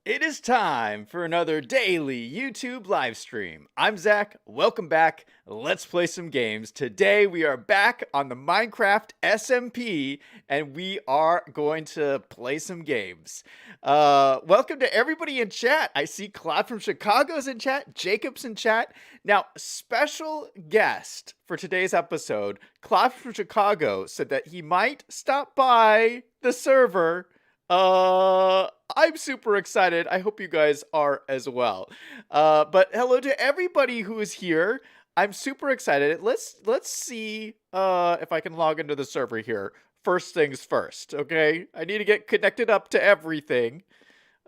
It is time for another daily YouTube live stream. I'm Zach. Welcome back. Let's play some games. Today we are back on the Minecraft SMP and we are going to play some games. Welcome to everybody in chat. I see Claude from Chicago's in chat, Jacob's in chat. Now, special guest for today's episode, Claude from Chicago said that he might stop by the server. I'm super excited. I hope you guys are as well. But hello to everybody who is here. I'm super excited. Let's see if I can log into the server here. First things first, okay? I need to get connected up to everything.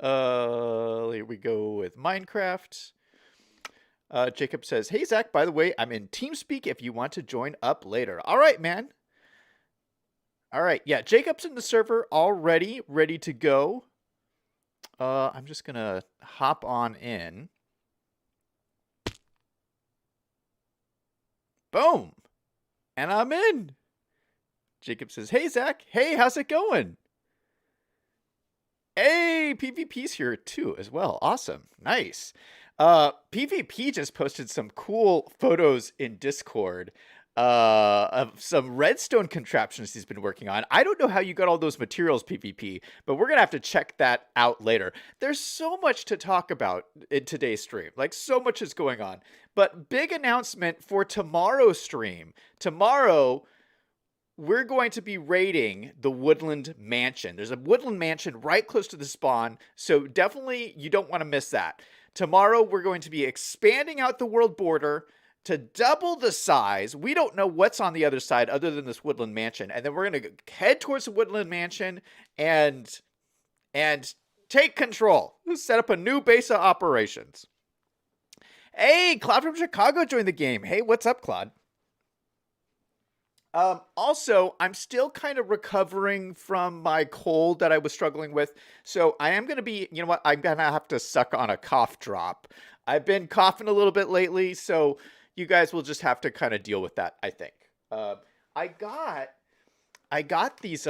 Here we go with Minecraft. Jacob says, "Hey Zach, by the way, I'm in TeamSpeak if you want to join up later." All right, man. All right, yeah, Jacob's in the server already, ready to go. I'm just gonna hop on in. Boom! And I'm in. Jacob says, "Hey, Zach. Hey, how's it going?" Hey, PvP's here too as well. Awesome. Nice. PvP just posted some cool photos in Discord of some redstone contraptions he's been working on. I don't know how you got all those materials, PvP, but we're gonna have to check that out later. There's so much to talk about in today's stream. Like, so much is going on. But big announcement for tomorrow's stream. Tomorrow, we're going to be raiding the Woodland Mansion. There's a Woodland Mansion right close to the spawn, so definitely you don't want to miss that. Tomorrow, we're going to be expanding out the world border to double the size. We don't know what's on the other side other than this Woodland Mansion. And then we're going to head towards the Woodland Mansion and take control. Set up a new base of operations. Hey, Claude from Chicago joined the game. Hey, what's up, Claude? Also, I'm still kind of recovering from my cold that I was struggling with. So I am going to be, you know what? I'm going to have to suck on a cough drop. I've been coughing a little bit lately, so you guys will just have to kind of deal with that, I think. I got these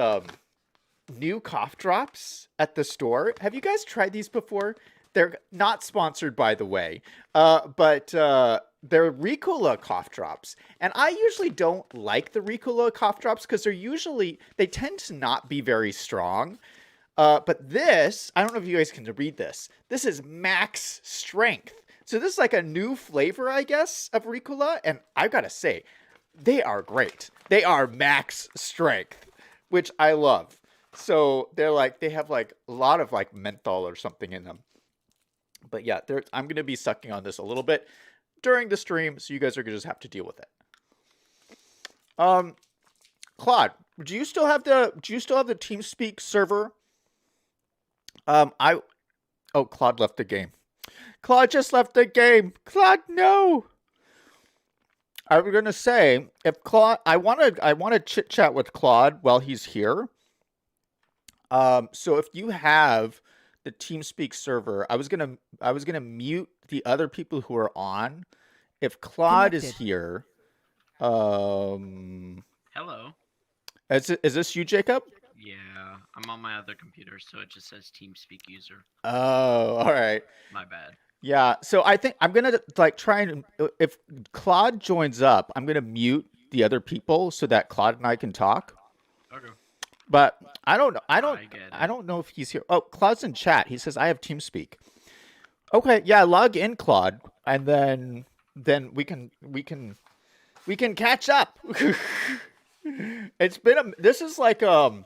new cough drops at the store. Have you guys tried these before? They're not sponsored, by the way, but they're Ricola cough drops. And I usually don't like the Ricola cough drops because they tend to not be very strong. But this, I don't know if you guys can read this. This is max strength. So this is like a new flavor, I guess, of Ricola. And I've got to say, they are great. They are max strength, which I love. So they have like a lot of like menthol or something in them. But yeah, I'm going to be sucking on this a little bit during the stream, so you guys are going to just have to deal with it. Claude, do you still have the TeamSpeak server? Claude left the game. Claude just left the game. Claude, no. I was going to say, if Claude, I want to chit chat with Claude while he's here. So if you have the TeamSpeak server, I was gonna mute the other people who are on. If Claude is here, Hello. Is this you, Jacob? Yeah, I'm on my other computer, so it just says TeamSpeak user. Oh, all right. My bad. Yeah, so I think I'm gonna like try and if Claude joins up, I'm gonna mute the other people so that Claude and I can talk. Okay. But I don't know. I get don't know if he's here. Oh, Claude's in chat. He says I have TeamSpeak. Okay, yeah, log in, Claude, and then we can catch up. This is like a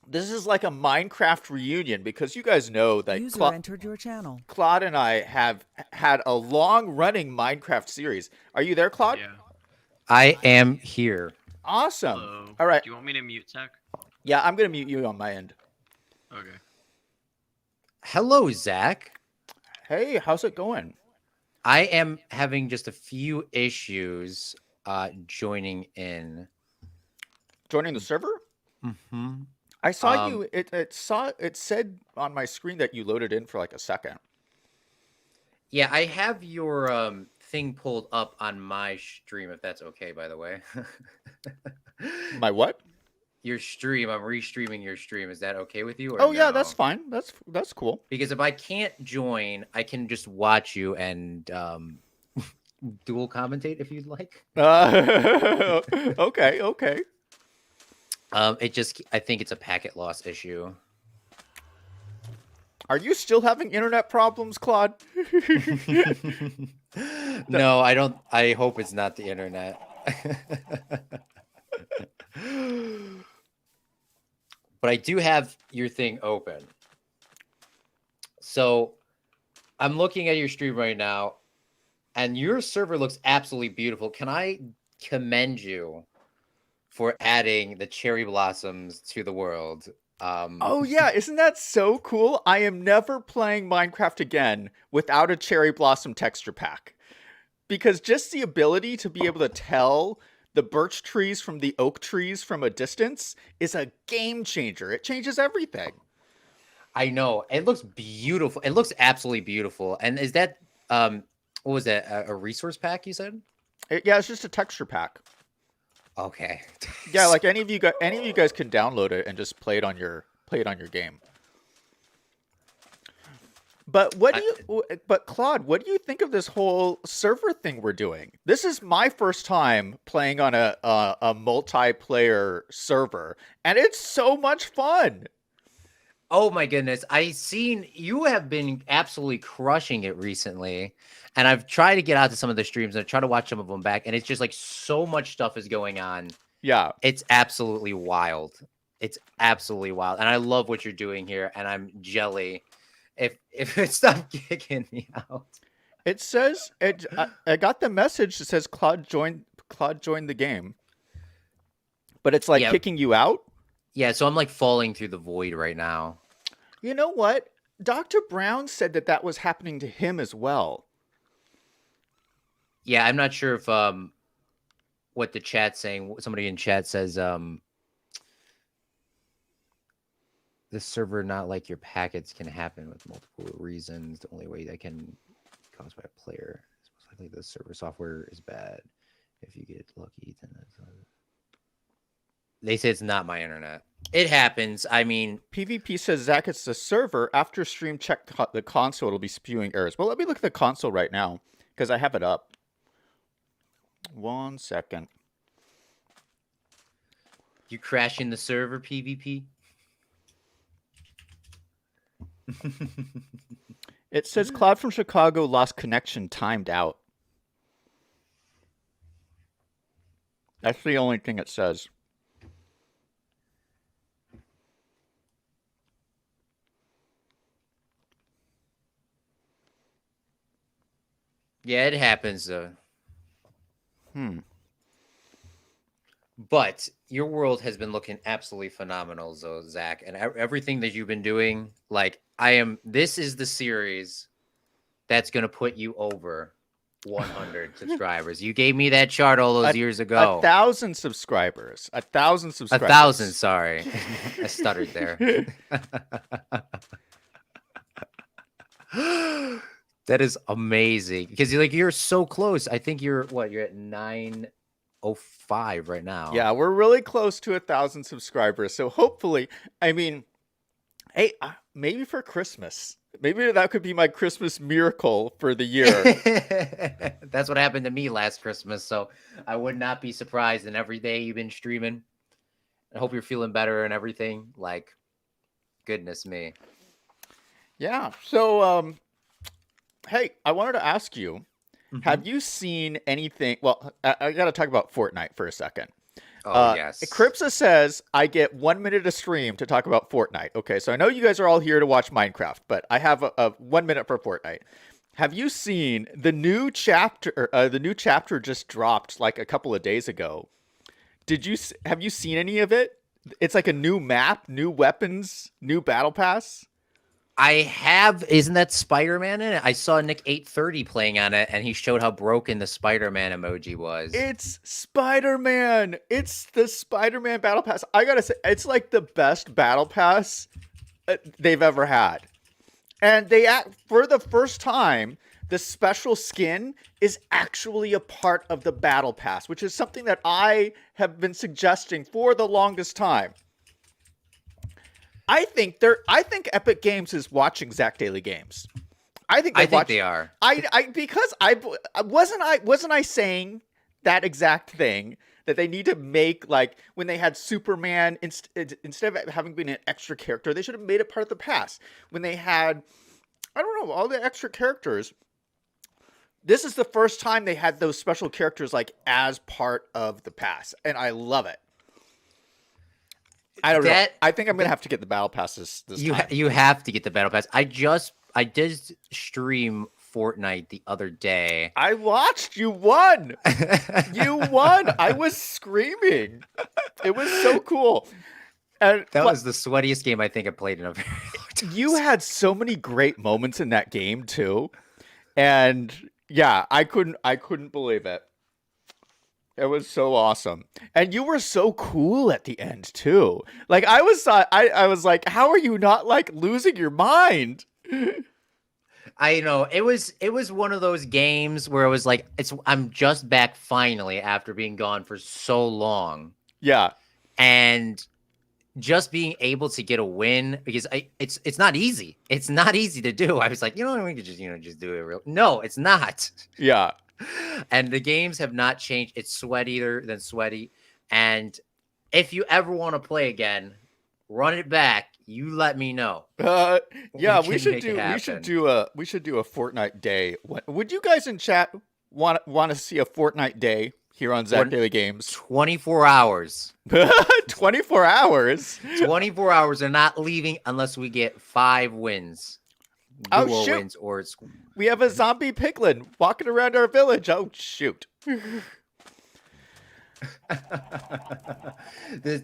Minecraft reunion because you guys know that User entered your channel. Claude and I have had a long-running Minecraft series. Are you there, Claude? Yeah. I am here. Awesome. Hello. All right. Do you want me to mute, Zach? Yeah, I'm gonna mute you on my end. Okay. Hello, Zach. Hey, how's it going? I am having just a few issues joining in. Joining the server? Mm-hmm. I saw you. It said on my screen that you loaded in for like a second. Yeah, I have your thing pulled up on my stream, if that's okay, by the way. My what? your stream. I'm restreaming your stream. Is that okay with you? Or Oh yeah, that's no? fine. That's cool. Because if I can't join, I can just watch you and dual commentate if you'd like. Okay, okay. I think it's a packet loss issue. Are you still having internet problems, Claude? No, I don't. I hope it's not the internet. But I do have your thing open. So I'm looking at your stream right now, and your server looks absolutely beautiful. Can I commend you for adding the cherry blossoms to the world? Oh yeah, isn't that so cool? I am never playing Minecraft again without a cherry blossom texture pack. Because just the ability to be able to tell the birch trees from the oak trees from a distance is a game changer. It changes everything. I know it looks beautiful. It looks absolutely beautiful. And is that what was that? A resource pack you said? Yeah, it's just a texture pack. Okay. Yeah, like any of you guys can download it and just play it on your game. But but Claude, what do you think of this whole server thing we're doing? This is my first time playing on a multiplayer server, and it's so much fun. Oh my goodness. I seen you have been absolutely crushing it recently. And I've tried to get out to some of the streams and I try to watch some of them back. And it's just like so much stuff is going on. Yeah. It's absolutely wild. It's absolutely wild. And I love what you're doing here. And I'm jelly. If it stopped kicking me out. It says I got the message that says Claude joined the game. But it's like kicking you out. Yeah, so I'm like falling through the void right now. You know what? Dr. Brown said that was happening to him as well. Yeah, I'm not sure if what the chat's saying. Somebody in chat says the server not like your packets can happen with multiple reasons. The only way that can be caused by a player is most likely the server software is bad. If you get lucky, then that's they say it's not my internet. It happens. I mean, PvP says, Zach, it's the server. After stream, check the console. It'll be spewing errors. Well, let me look at the console right now because I have it up. 1 second. You crashing the server, PvP? It says Cloud from Chicago lost connection, timed out. That's the only thing it says. Yeah, it happens. But your world has been looking absolutely phenomenal, though, Zach, and everything that you've been doing. Like, this is the series that's going to put you over 100 subscribers. You gave me that chart all those years ago. 1,000 subscribers. 1,000 subscribers. 1,000, sorry. I stuttered there. That is amazing because you're so close. I think you're at 905 right now. Yeah, we're really close to 1,000 subscribers. So hopefully, I mean, hey, maybe for Christmas, maybe that could be my Christmas miracle for the year. That's what happened to me last Christmas. So I would not be surprised. And every day you've been streaming. I hope you're feeling better and everything. Like, goodness me. Yeah. So, hey, I wanted to ask you, have you seen anything? Well, I got to talk about Fortnite for a second. Oh, yes. Cripsa says I get 1 minute a stream to talk about Fortnite. Okay, so I know you guys are all here to watch Minecraft, but I have a 1 minute for Fortnite. Have you seen the new chapter? The new chapter just dropped like a couple of days ago. Have you seen any of it? It's like a new map, new weapons, new battle pass. I have. Isn't that Spider-Man in it? I saw Nick 830 playing on it, and he showed how broken the Spider-Man emoji was. It's Spider-Man. It's the Spider-Man battle pass. I gotta say, it's like the best battle pass they've ever had. And for the first time, the special skin is actually a part of the battle pass, which is something that I have been suggesting for the longest time. I think Epic Games is watching Zach Daily Games. I think they are. Because wasn't I saying that exact thing, that they need to make, like, when they had Superman, instead of having been an extra character, they should have made it part of the pass. When they had, I don't know, all the extra characters, this is the first time they had those special characters, like, as part of the pass, and I love it. I don't know. I think I'm gonna have to get the battle pass this time. You have to get the battle pass. I did stream Fortnite the other day. I watched. You won. You won. I was screaming. It was so cool. And that was the sweatiest game I think I played in a very long time. You had so many great moments in that game too, and yeah, I couldn't believe it. It was so awesome, and you were so cool at the end too. Like, I was like, how are you not, like, losing your mind? I know, it was one of those games where it was like, I'm just back finally after being gone for so long. Yeah, and just being able to get a win, because it's not easy. It's not easy to do. I was like, we could just do it. No, it's not. Yeah. And the games have not changed. It's sweatier than sweaty. And if you ever want to play again, run it back. You let me know. Yeah, we should do a Fortnite day. Would you guys in chat want to see a Fortnite day here on Zach Daily Games? 24 hours. 24 hours. 24 hours are not leaving unless we get 5 wins. Oh, shoot. Wins, or we have a zombie piglin walking around our village. Oh, shoot.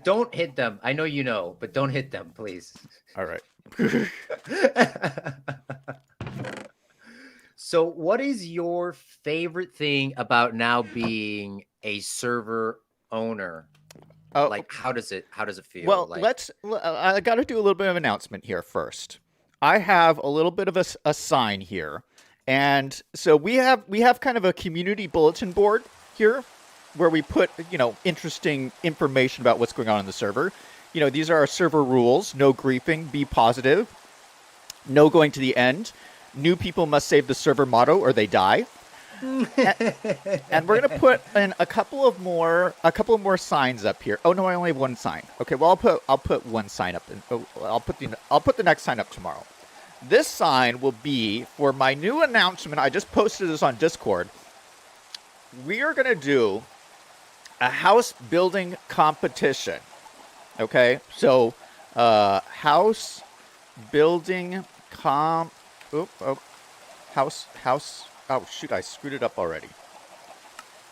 Don't hit them. I know you know, but don't hit them, please. All right. So what is your favorite thing about now being a server owner? Like, how does it feel? Well, like... I got to do a little bit of an announcement here first. I have a little bit of a sign here. And so we have kind of a community bulletin board here where we put, interesting information about what's going on in the server. These are our server rules: no griefing, be positive, no going to the end, new people must save the server motto or they die. And we're gonna put in a couple of more signs up here. Oh no, I only have one sign. Okay, well I'll put one sign up, and I'll put the next sign up tomorrow. This sign will be for my new announcement. I just posted this on Discord. We are gonna do a house building competition. Okay, so house building house. Oh, shoot, I screwed it up already.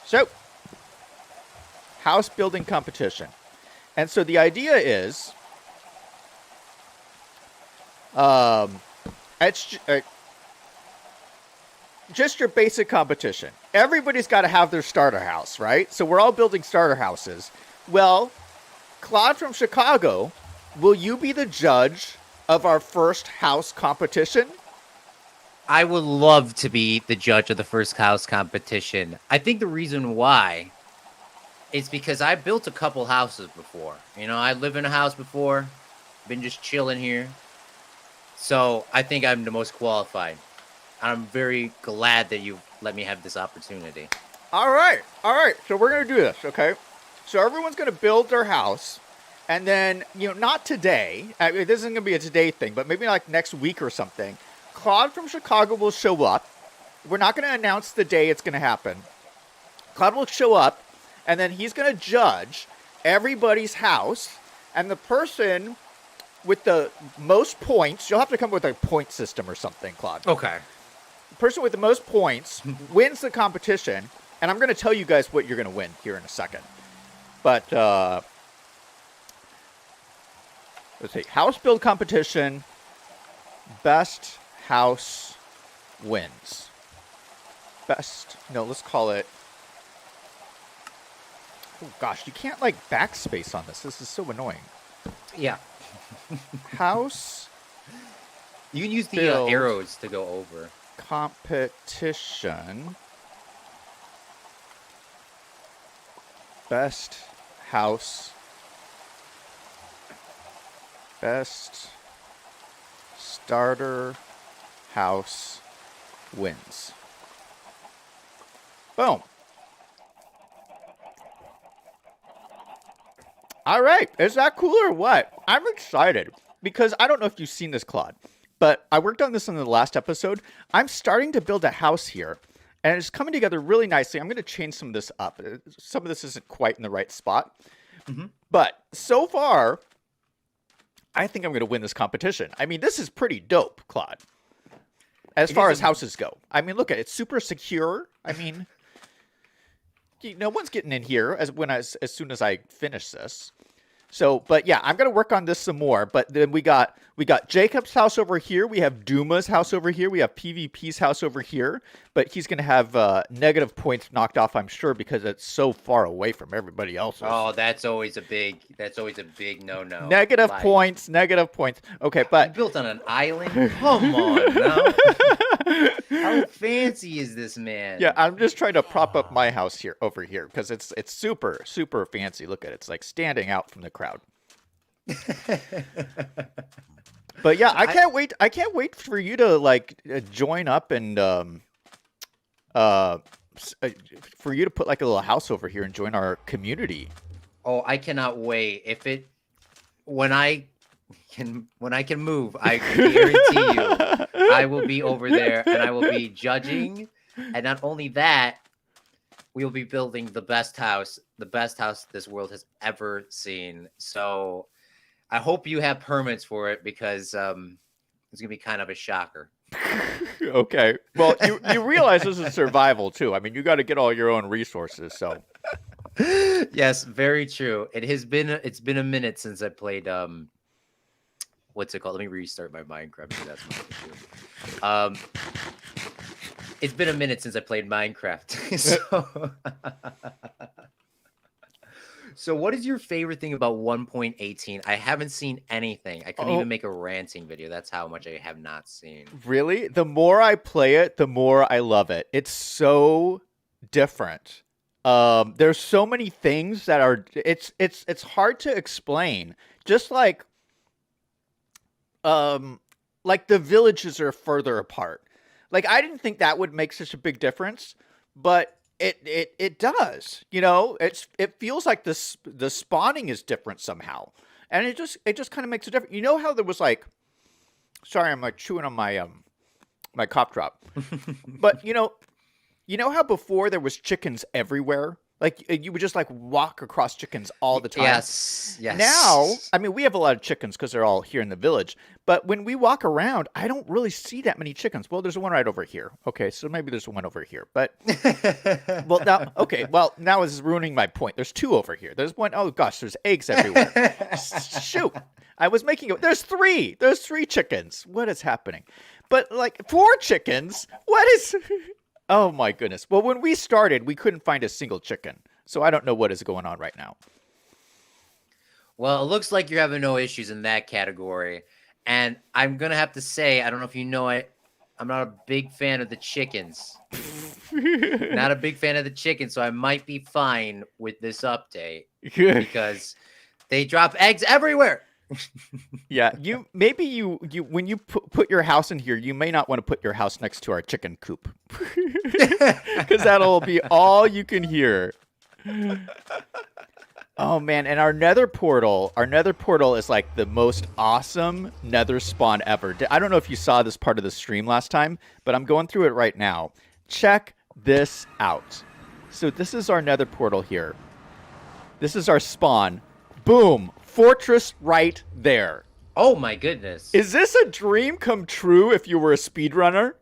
So, house building competition. And so the idea is, it's just your basic competition. Everybody's got to have their starter house, right? So we're all building starter houses. Well, Claude from Chicago, will you be the judge of our first house competition? I would love to be the judge of the first house competition. I think the reason why is because I built a couple houses before. I live in a house before, been just chilling here. So I think I'm the most qualified. I'm very glad that you let me have this opportunity. All right. So we're going to do this, okay? So everyone's going to build their house. And then, not today. This isn't going to be a today thing, but maybe like next week or something. Claude from Chicago will show up. We're not going to announce the day it's going to happen. Claude will show up, and then he's going to judge everybody's house. And the person with the most points, you'll have to come up with a point system or something, Claude. Okay. The person with the most points wins the competition. And I'm going to tell you guys what you're going to win here in a second. But, let's see. House build competition. Best house wins. Let's call it. Oh gosh, you can't like backspace on this. This is so annoying. Yeah. House. You can use the arrows to go over. competition. Best house. Best starter house wins. Boom. All right. Is that cool or what? I'm excited because I don't know if you've seen this, Claude, but I worked on this in the last episode. I'm starting to build a house here, and it's coming together really nicely. I'm going to change some of this up. Some of this isn't quite in the right spot. But so far, I think I'm going to win this competition. I mean, this is pretty dope, Claude. As far as houses go. I mean, look at it. It's super secure. I mean, no one's getting in here as soon as I finish this. So, but yeah, I'm gonna work on this some more. But then we got Jacob's house over here. We have Duma's house over here. We have PvP's house over here. But he's gonna have negative points knocked off, I'm sure, because it's so far away from everybody else's. Oh, that's always a big no-no. Negative points. Okay, but you built on an island. Come on, now. How fancy is this man? Yeah, I'm just trying to prop up my house over here because it's super fancy. Look at it; it's like standing out from the crowd. But yeah, I can't wait. I can't wait for you to like join up and for you to put like a little house over here and join our community. Oh, I cannot wait. When I can move, I guarantee you, I will be over there and I will be judging. And not only that, we will be building the best house this world has ever seen. So I hope you have permits for it because it's gonna be kind of a shocker. Okay. Well, you realize this is survival too. I mean, you got to get all your own resources. So. Yes, very true. It's been a minute since I played what's it called? Let me restart my Minecraft. That's my issue. It's been a minute since I played Minecraft. So what is your favorite thing about 1.18? I haven't seen anything. I couldn't even make a ranting video. That's how much I have not seen. Really? The more I play it, the more I love it. It's so different. There's so many things that are it's hard to explain. Just like the villages are further apart. Like I didn't think that would make such a big difference, but it does. You know, it feels like the spawning is different somehow, and it just kind of makes a difference. You know how there was like, sorry, I'm like chewing on my my cough drop, but you know how before there was chickens everywhere. Like you would just like walk across chickens all the time. Yes. Now, I mean, we have a lot of chickens because they're all here in the village. But when we walk around, I don't really see that many chickens. Well, there's one right over here. Okay, so maybe there's one over here. But well, now now it's ruining my point. There's two over here. There's one. Oh gosh, there's eggs everywhere. Shoot, I was making it. There's three. There's three chickens. What is happening? But like 4 chickens. What is? Oh my goodness. Well, when we started, we couldn't find a single chicken. So I don't know what is going on right now. Well, it looks like you're having no issues in that category. And I'm going to have to say, I don't know if you know it, I'm not a big fan of the chickens. Not a big fan of the chickens, so I might be fine with this update. Because they drop eggs everywhere. Yeah, maybe you when you put your house in here, you may not want to put your house next to our chicken coop. Because that'll be all you can hear. Oh man, and our Nether Portal is like the most awesome Nether spawn ever. I don't know if you saw this part of the stream last time, but I'm going through it right now. Check this out. So this is our Nether Portal here. This is our spawn. Boom, fortress right there. Oh my goodness. Is this a dream come true if you were a speedrunner?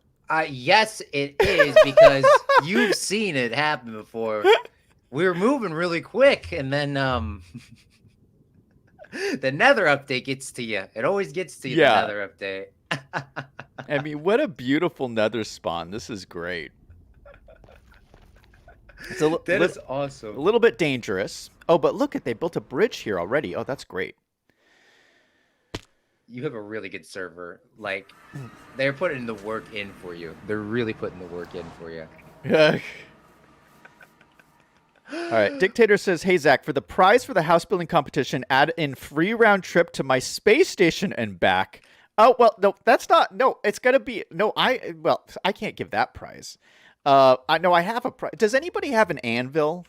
Yes, it is, because you've seen it happen before. We were moving really quick, and then the Nether update gets to you. It always gets to you, the Nether update. I mean, what a beautiful Nether spawn. This is great. That is awesome. A little bit dangerous. Oh, but look they built a bridge here already. Oh, that's great. You have a really good server. Like, they're putting the work in for you. They're really putting the work in for you. All right. Dictator says, "Hey Zach, for the prize for the house building competition, add in free round trip to my space station and back." Oh well, no, that's not. No, it's gonna be no. I can't give that prize. I know I have a prize. Does anybody have an anvil?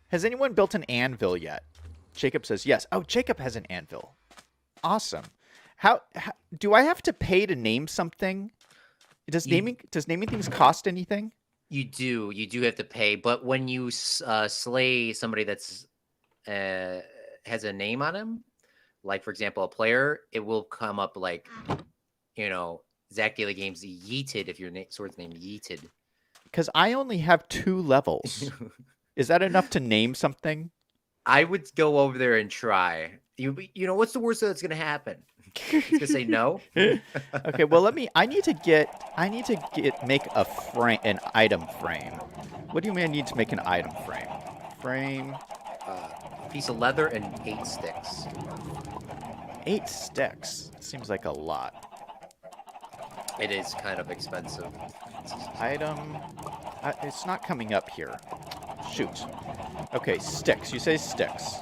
Has anyone built an anvil yet? Jacob says yes. Oh, Jacob has an anvil. Awesome. How do I have to pay to name something? Does naming things cost anything? You do have to pay, but when you slay somebody that's has a name on him, like for example a player, it will come up like, Zach Daily Games yeeted if your sword's named Yeeted. Because I only have 2 levels. Is that enough to name something? I would go over there and try. What's the worst that's gonna happen? He's gonna say no. Okay, well I need to make an item frame. What do you mean I need to make an item frame? Frame. A piece of leather and 8 sticks. 8 sticks. Seems like a lot. It is kind of expensive. Item. It's not coming up here. Shoot. Okay, sticks. You say sticks.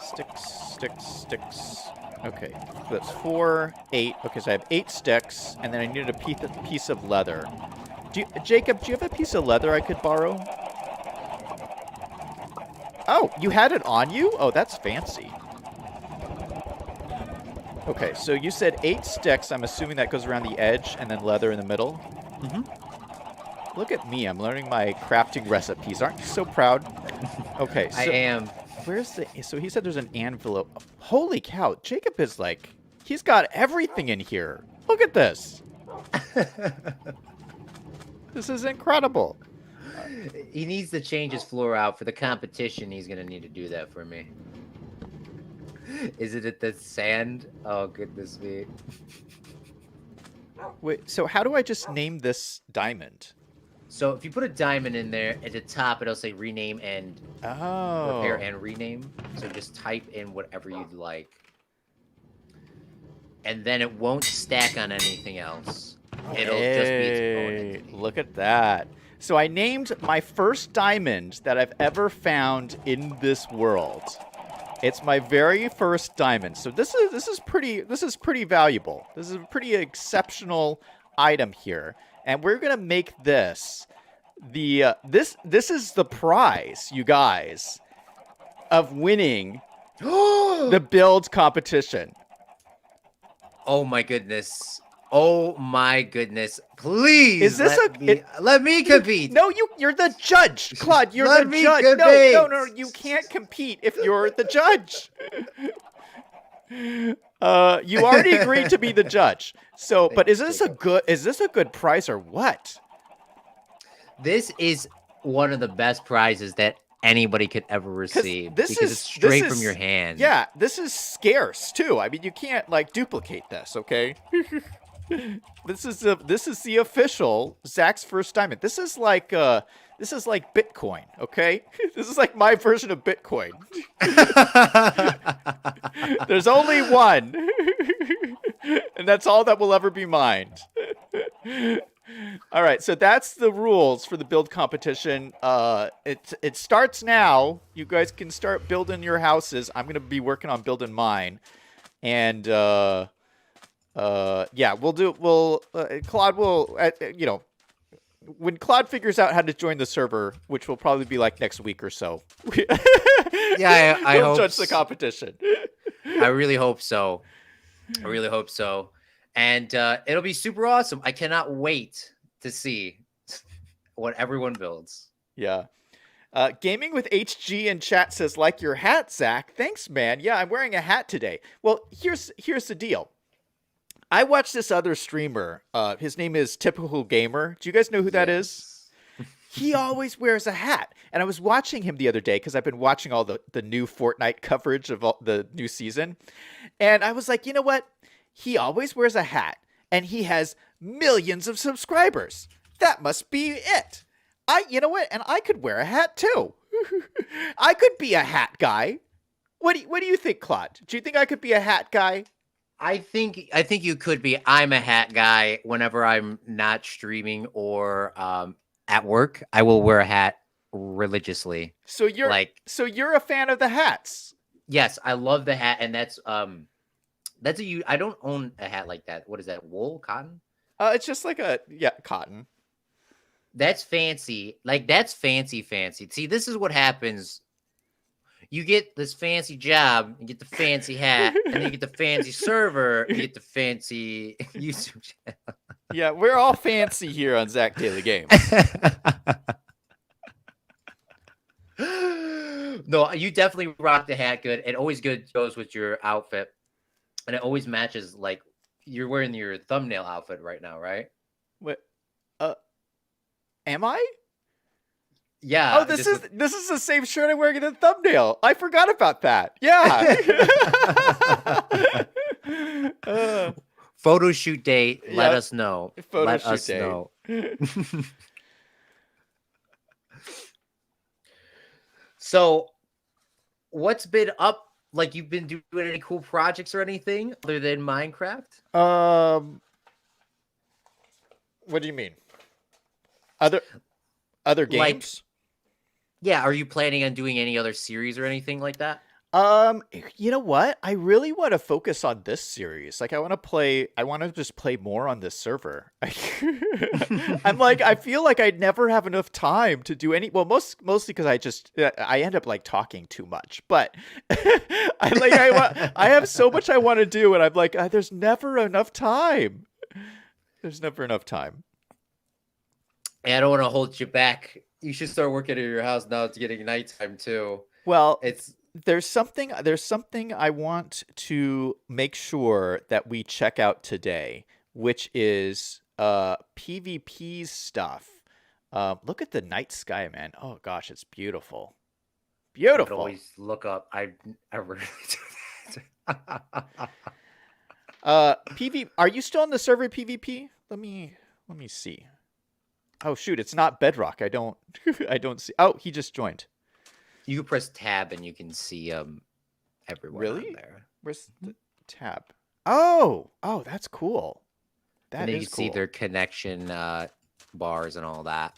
Sticks. Okay, so that's 4, 8. Okay, so I have 8 sticks, and then I needed a piece of leather. Jacob, do you have a piece of leather I could borrow? Oh, you had it on you? Oh, that's fancy. Okay, so you said 8 sticks. I'm assuming that goes around the edge, and then leather in the middle. Mm-hmm. Look at me. I'm learning my crafting recipes. Aren't you so proud? Okay, so... I am. So he said there's an anvil. Holy cow. Jacob is like, he's got everything in here. Look at this. This is incredible. He needs to change his floor out for the competition. He's going to need to do that for me. Is it at the sand? Oh, goodness me. Wait, so how do I just name this diamond? So if you put a diamond in there, at the top it'll say rename and repair and rename. So just type in whatever you'd like. And then it won't stack on anything else. It'll just be its own entity. Look at that. So I named my first diamond that I've ever found in this world. It's my very first diamond. So this is pretty valuable. This is a pretty exceptional item here. And we're gonna make this this is the prize, you guys, of winning the build competition. Oh my goodness! Oh my goodness! Please, let me compete. No, you're the judge, Claude. You're Let the me judge. compete. No, you can't compete if you're the judge. You already agreed to be the judge. So, but is this a good prize or what? This is one of the best prizes that anybody could ever receive because it's straight from your hand. Yeah, this is scarce too. I mean, you can't like duplicate this, okay? This is the official Zach's first diamond. This is like Bitcoin, okay? This is like my version of Bitcoin. There's only one. And that's all that will ever be mined. All right, so that's the rules for the build competition. It starts now. You guys can start building your houses. I'm going to be working on building mine. And yeah, Claude will when Claude figures out how to join the server, which will probably be like next week or so. Yeah, I he'll hope judge the competition. I really hope so. And it'll be super awesome. I cannot wait to see what everyone builds. Yeah. Gaming with HG in chat says, like your hat, Zach. Thanks, man. Yeah, I'm wearing a hat today. Well, here's the deal. I watched this other streamer. His name is Typical Gamer. Do you guys know who that is? He always wears a hat. And I was watching him the other day because I've been watching all the new Fortnite coverage of all the new season. And I was like, you know what? He always wears a hat. And he has millions of subscribers. That must be it. You know what? And I could wear a hat too. I could be a hat guy. What do you think, Claude? Do you think I could be a hat guy? I think you could be. I'm a hat guy. Whenever I'm not streaming or at work, I will wear a hat religiously. So you're Like, a fan of the hats. yes, I love the hat, and that's I don't own a hat like that. What is that? Wool, cotton? It's just like cotton. That's fancy. Like, that's fancy. See, this is what happens. You get this fancy job, you get the fancy hat, and then you get the fancy server, you get the fancy YouTube channel. Yeah, we're all fancy here on Zach Daily Games. No, you definitely rock the hat good. It always good goes with your outfit, and it always matches. Like, you're wearing your thumbnail outfit right now, right? What? Am I? Yeah. Oh, this is the same shirt I'm wearing in the thumbnail. I forgot about that. Yeah. Photo shoot date. Let Yeah. us know. Photo Let shoot us date. know. So, what's been up? Like, you've been doing any cool projects or anything other than Minecraft? What do you mean? Other Like- games? Yeah, are you planning on doing any other series or anything like that? You know what? I really want to focus on this series. Like, I want to just play more on this server. I'm like, I feel like I'd never have enough time to do mostly because I end up like talking too much, but I have so much I want to do, and I'm like, there's never enough time. There's never enough time. Hey, I don't want to hold you back. You should start working at your house now. It's getting nighttime too. Well, It's there's something I want to make sure that we check out today, which is PvP stuff. Look at the night sky, man. Oh gosh, it's beautiful. I could Beautiful. always look up. I really do that. Are you still on the server PvP? Let me see. Oh shoot, it's not Bedrock. I don't see. Oh, he just joined. You can press tab and you can see everyone Really? on there. Where's the tab? Oh, that's cool. That And then is you can see cool. their connection bars and all that.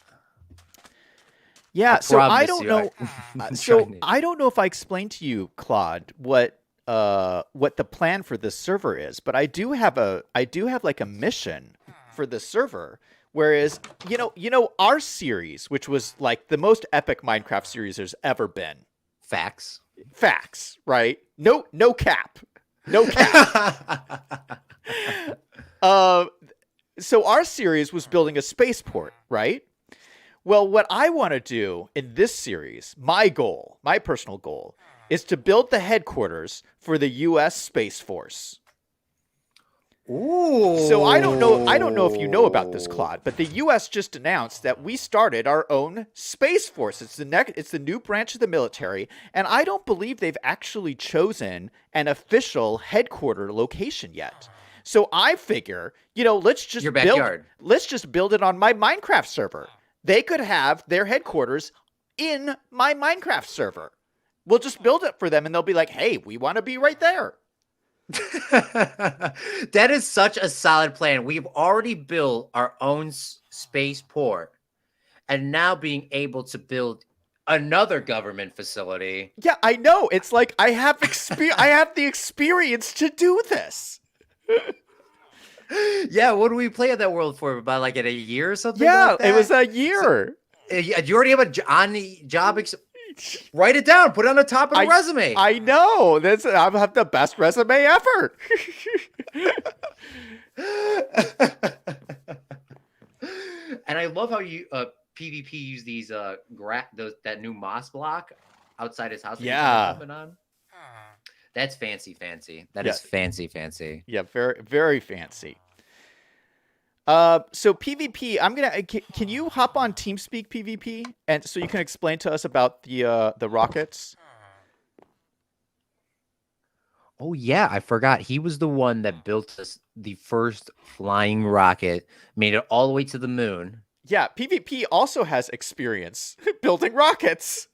Yeah, so I promise don't you, know. I'm So trying to- I don't know if I explained to you, Claude, what the plan for this server is, but I do have like a mission for the server. Whereas, you know, our series, which was like the most epic Minecraft series there's ever been. Facts. Facts, right? No cap. No cap. So our series was building a spaceport, right? Well, what I want to do in this series, my personal goal, is to build the headquarters for the U.S. Space Force. Ooh. So I don't know if you know about this, Claude, but the U.S. just announced that we started our own Space Force. It's the new branch of the military, and I don't believe they've actually chosen an official headquarter location yet. So I figure, let's just Your backyard. build it on my Minecraft server. They could have their headquarters in my Minecraft server. We'll just build it for them, and they'll be like, "Hey, we want to be right there." That is such a solid plan. We've already built our own spaceport, and now being able to build another government facility. Yeah, I know. It's like I have I have the experience to do this. Yeah, what do we play at that world for? About like in a year or something? Yeah, like that? it was a year. You already have on the job. Write it down. Put it on the top of the resume. I know. I have the best resume ever. And I love how you PvP use these that new moss block outside his house. that you Yeah. coming on. That's fancy. That is fancy. Yeah, very, very fancy. So PvP, can you hop on TeamSpeak PvP and so you can explain to us about the rockets? Oh yeah, I forgot. He was the one that built us the first flying rocket, made it all the way to the moon. Yeah, PvP also has experience building rockets.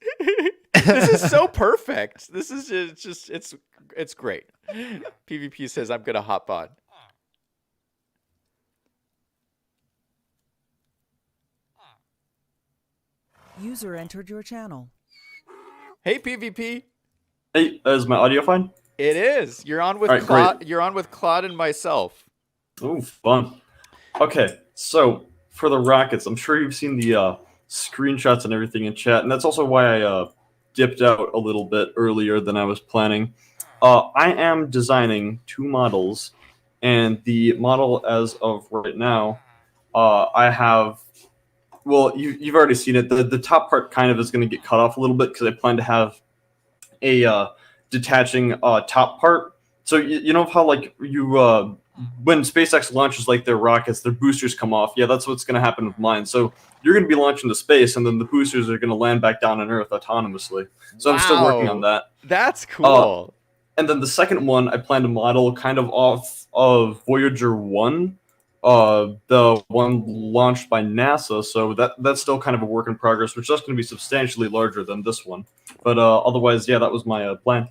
This is so perfect. This is just it's great. PvP says I'm gonna hop on. User entered your channel. Hey PvP. Hey, is my audio fine? It is. You're on with All right, Claude. great. You're on with Claude and myself. Oh, fun. Okay, so for the rockets, I'm sure you've seen the screenshots and everything in chat, and that's also why I dipped out a little bit earlier than I was planning. I am designing 2 models, and the model as of right now, I have. Well, you've already seen it. The top part kind of is going to get cut off a little bit because I plan to have a detaching top part. So you know how like you when SpaceX launches like their rockets, their boosters come off. Yeah, that's what's going to happen with mine. So you're going to be launching to space, and then the boosters are going to land back down on Earth autonomously. So I'm still working on that. That's cool. And then the second one, I plan to model kind of off of Voyager 1, the one launched by NASA. So that's still kind of a work in progress, which is going to be substantially larger than this one. But otherwise, yeah, that was my plan.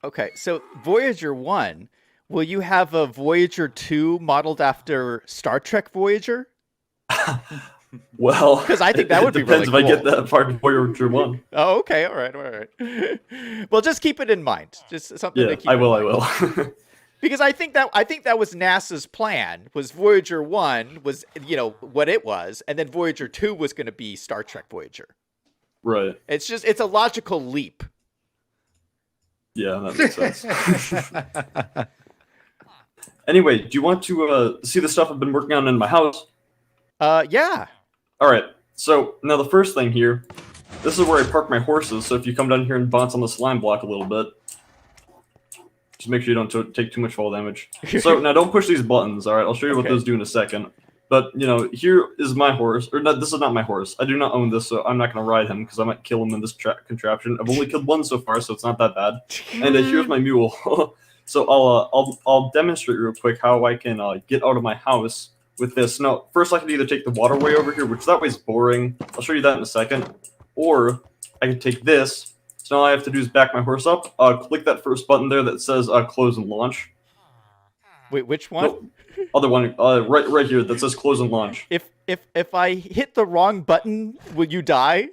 Okay, so Voyager 1, will you have a Voyager 2 modeled after Star Trek Voyager? Well, 'Cause I think that would be depends really if I get cool. that part of Voyager 1. Oh, okay, all right. Well, just keep it in mind. Just something Yeah, to keep I in will. mind. I will. Because I think that was NASA's plan. Was Voyager 1 was, you know, what it was, and then Voyager 2 was going to be Star Trek Voyager. Right. It's a logical leap. Yeah, that makes sense. Anyway, do you want to see the stuff I've been working on in my house? Yeah. All right. So now the first thing here, this is where I park my horses. So if you come down here and bounce on the slime block a little bit, just make sure you don't take too much fall damage. So now don't push these buttons. All right, I'll show you what Okay. those do in a second. But you know, here is my horse, or no, this is not my horse. I do not own this, so I'm not going to ride him because I might kill him in this contraption. I've only killed one so far, so it's not that bad. And here's my mule. So I'll demonstrate real quick how I can get out of my house with this. Now, first I can either take the waterway over here, which that way's boring. I'll show you that in a second. Or I can take this. So now all I have to do is back my horse up. Click that first button there that says close and launch. Wait, which one? No, other one, right here that says close and launch. If I hit the wrong button, will you die?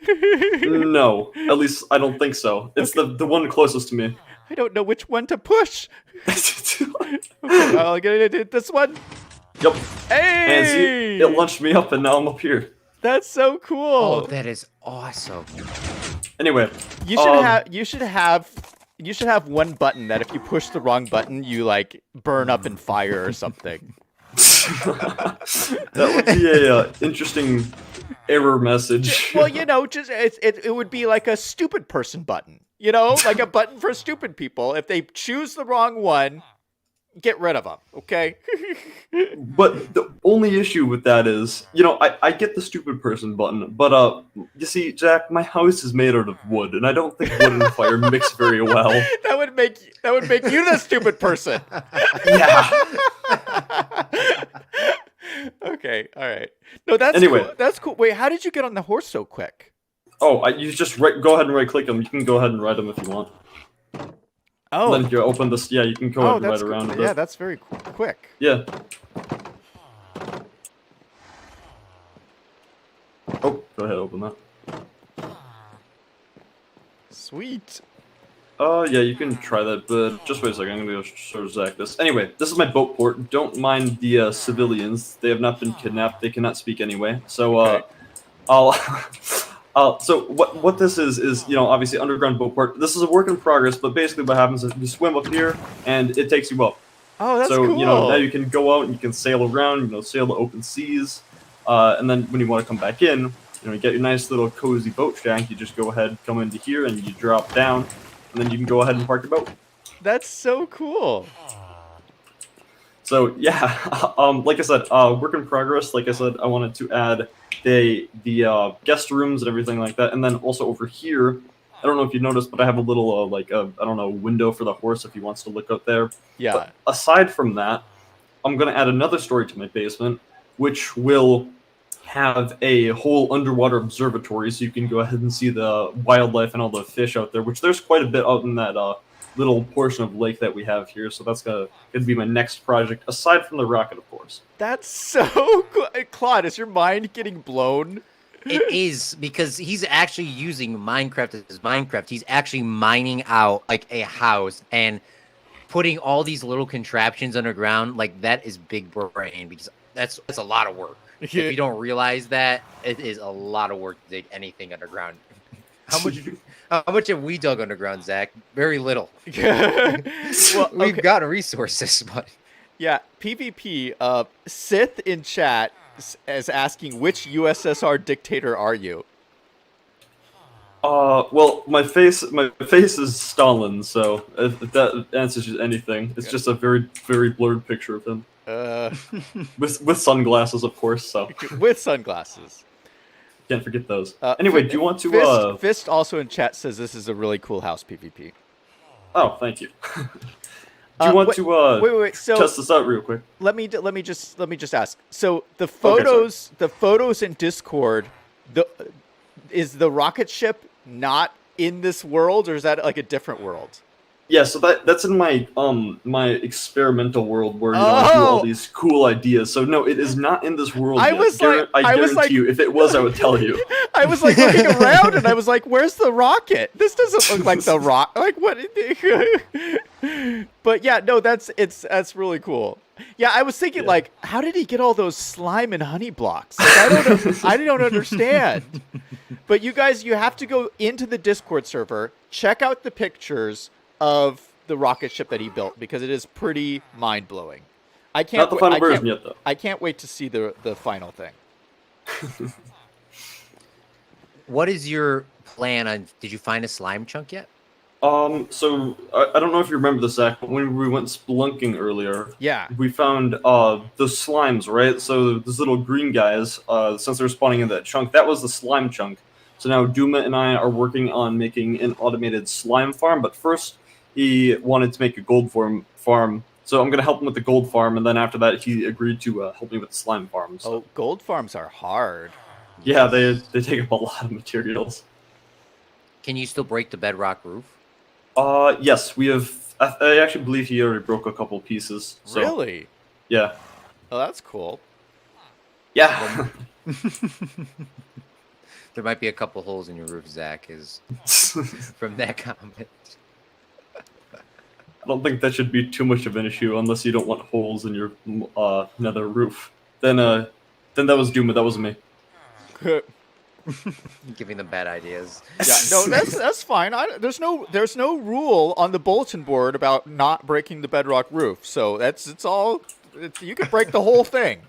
No, at least I don't think so. It's the one closest to me. I don't know which one to push. Okay, I'll get this one. Yep. Hey! And see, it launched me up, and now I'm up here. That's so cool. Oh, that is awesome. Anyway, You should have one button that if you push the wrong button, you like burn up in fire or something. that would be a interesting error message. Well, you know, just it would be like a stupid person button. You know, like a button for stupid people. If they choose the wrong one, get rid of them. Okay. But the only issue with that is, you know, I get the stupid person button, but you see, Jack, my house is made out of wood, and I don't think wood and fire mix very well. That would make you the stupid person. Yeah. Okay, all right. No, that's Anyway. cool. That's cool. Wait, how did you get on the horse so quick? Oh, you just go ahead and right-click them. You can go ahead and ride them if you want. Oh, And then you open this. Yeah, you can go ahead and ride that's around. cool. with Yeah, it. that's very quick. Yeah. Oh, go ahead, open that. Sweet. Yeah, you can try that, but just wait a second. I'm gonna go sort of zack this. Anyway, this is my boat port. Don't mind the civilians. They have not been kidnapped. They cannot speak anyway. So, Okay. so what this is, you know, obviously underground boat port. This is a work in progress, but basically what happens is you swim up here and it takes you up. Oh, that's so, cool. you know, now you can go out and you can sail around, you know, sail to open seas. And then when you want to come back in, you know, you get your nice little cozy boat shack. You just go ahead, come into here, and you drop down, and then you can go ahead and park your boat. That's so cool. So yeah, like I said, work in progress. Like I said, I wanted to add the guest rooms and everything like that, and then also over here, I don't know if you noticed, but I have a little I don't know, window for the horse if he wants to look out there. Yeah. But aside from that, I'm gonna add another story to my basement, which will have a whole underwater observatory, so you can go ahead and see the wildlife and all the fish out there, which there's quite a bit out in that little portion of lake that we have here. So that's gonna be my next project, aside from the rocket, of course. That's so cool. Claude, is your mind getting blown? It is, because he's actually using Minecraft as Minecraft. He's actually mining out like a house and putting all these little contraptions underground. Like, that is big brain, because that's a lot of work. If you don't realize that, it is a lot of work to dig anything underground. How much have we dug underground, Zach? Very little. Well, We've got resources, but yeah, PvP. Sith in chat is asking, which USSR dictator are you? Well, my face is Stalin, so if that answers anything, it's just a very, very blurred picture of him. With sunglasses, of course. So with sunglasses. Can't forget those. Anyway, do you want to? Fist also in chat says this is a really cool house, PvP. Oh, thank you. Do you want to wait. So test this out real quick? Let me just ask. So the photos in Discord, is the rocket ship not in this world, or is that like a different world? Yeah, so that's in my my experimental world where I do all these cool ideas. So no, it is not in this world. I guarantee you, if it was, I would tell you. I was like looking around and I was like, "Where's the rocket? This doesn't look like the rock. Like what?" But yeah, no, that's really cool. Yeah, I was thinking like, how did he get all those slime and honey blocks? Like, I don't understand. But you guys, you have to go into the Discord server, check out the pictures of the rocket ship that he built, because it is pretty mind-blowing. I can't Not the final version yet, though. I can't wait to see the final thing. what is your plan on? Did you find a slime chunk yet? So I don't know if you remember this, Zach, but when we went spelunking earlier, yeah, we found the slimes, right? So those little green guys, since they're spawning in that chunk, that was the slime chunk. So now Duma and I are working on making an automated slime farm, but first he wanted to make a gold farm. So I'm going to help him with the gold farm, and then after that he agreed to help me with the slime farm. So. Oh, gold farms are hard. Yeah, they take up a lot of materials. Can you still break the bedrock roof? Yes, we have. I actually believe he already broke a couple pieces. So, really? Yeah. Oh, that's cool. Yeah. There might be a couple holes in your roof, Zach, is from that comment. I don't think that should be too much of an issue unless you don't want holes in your nether roof. Then that was Duma, that wasn't me. Giving them bad ideas. Yeah, no, that's fine. There's no rule on the bulletin board about not breaking the bedrock roof. So you can break the whole thing.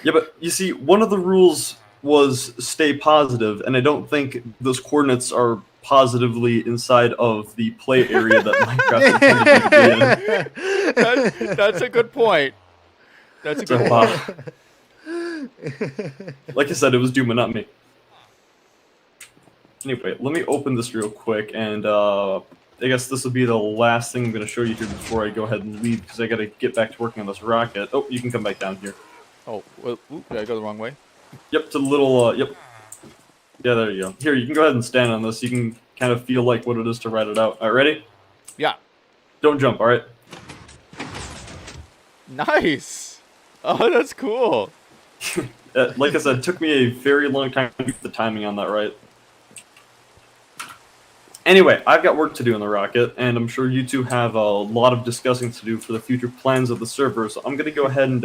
Yeah, but you see, one of the rules was stay positive, and I don't think those coordinates are positively inside of the play area that Minecraft is intended to be in. That's a good point. That's a good point. Like I said, it was Duma, not me. Anyway, let me open this real quick, and I guess this will be the last thing I'm going to show you here before I go ahead and leave, because I got to get back to working on this rocket. Oh, you can come back down here. Oh, well, did I go the wrong way? Yep, to the little, yep. Yeah, there you go. Here, you can go ahead and stand on this. You can kind of feel like what it is to write it out. All right, ready? Yeah. Don't jump, all right? Nice. Oh, that's cool. Like I said, it took me a very long time to get the timing on that right. Anyway, I've got work to do in the rocket, and I'm sure you two have a lot of discussing to do for the future plans of the server, so I'm going to go ahead and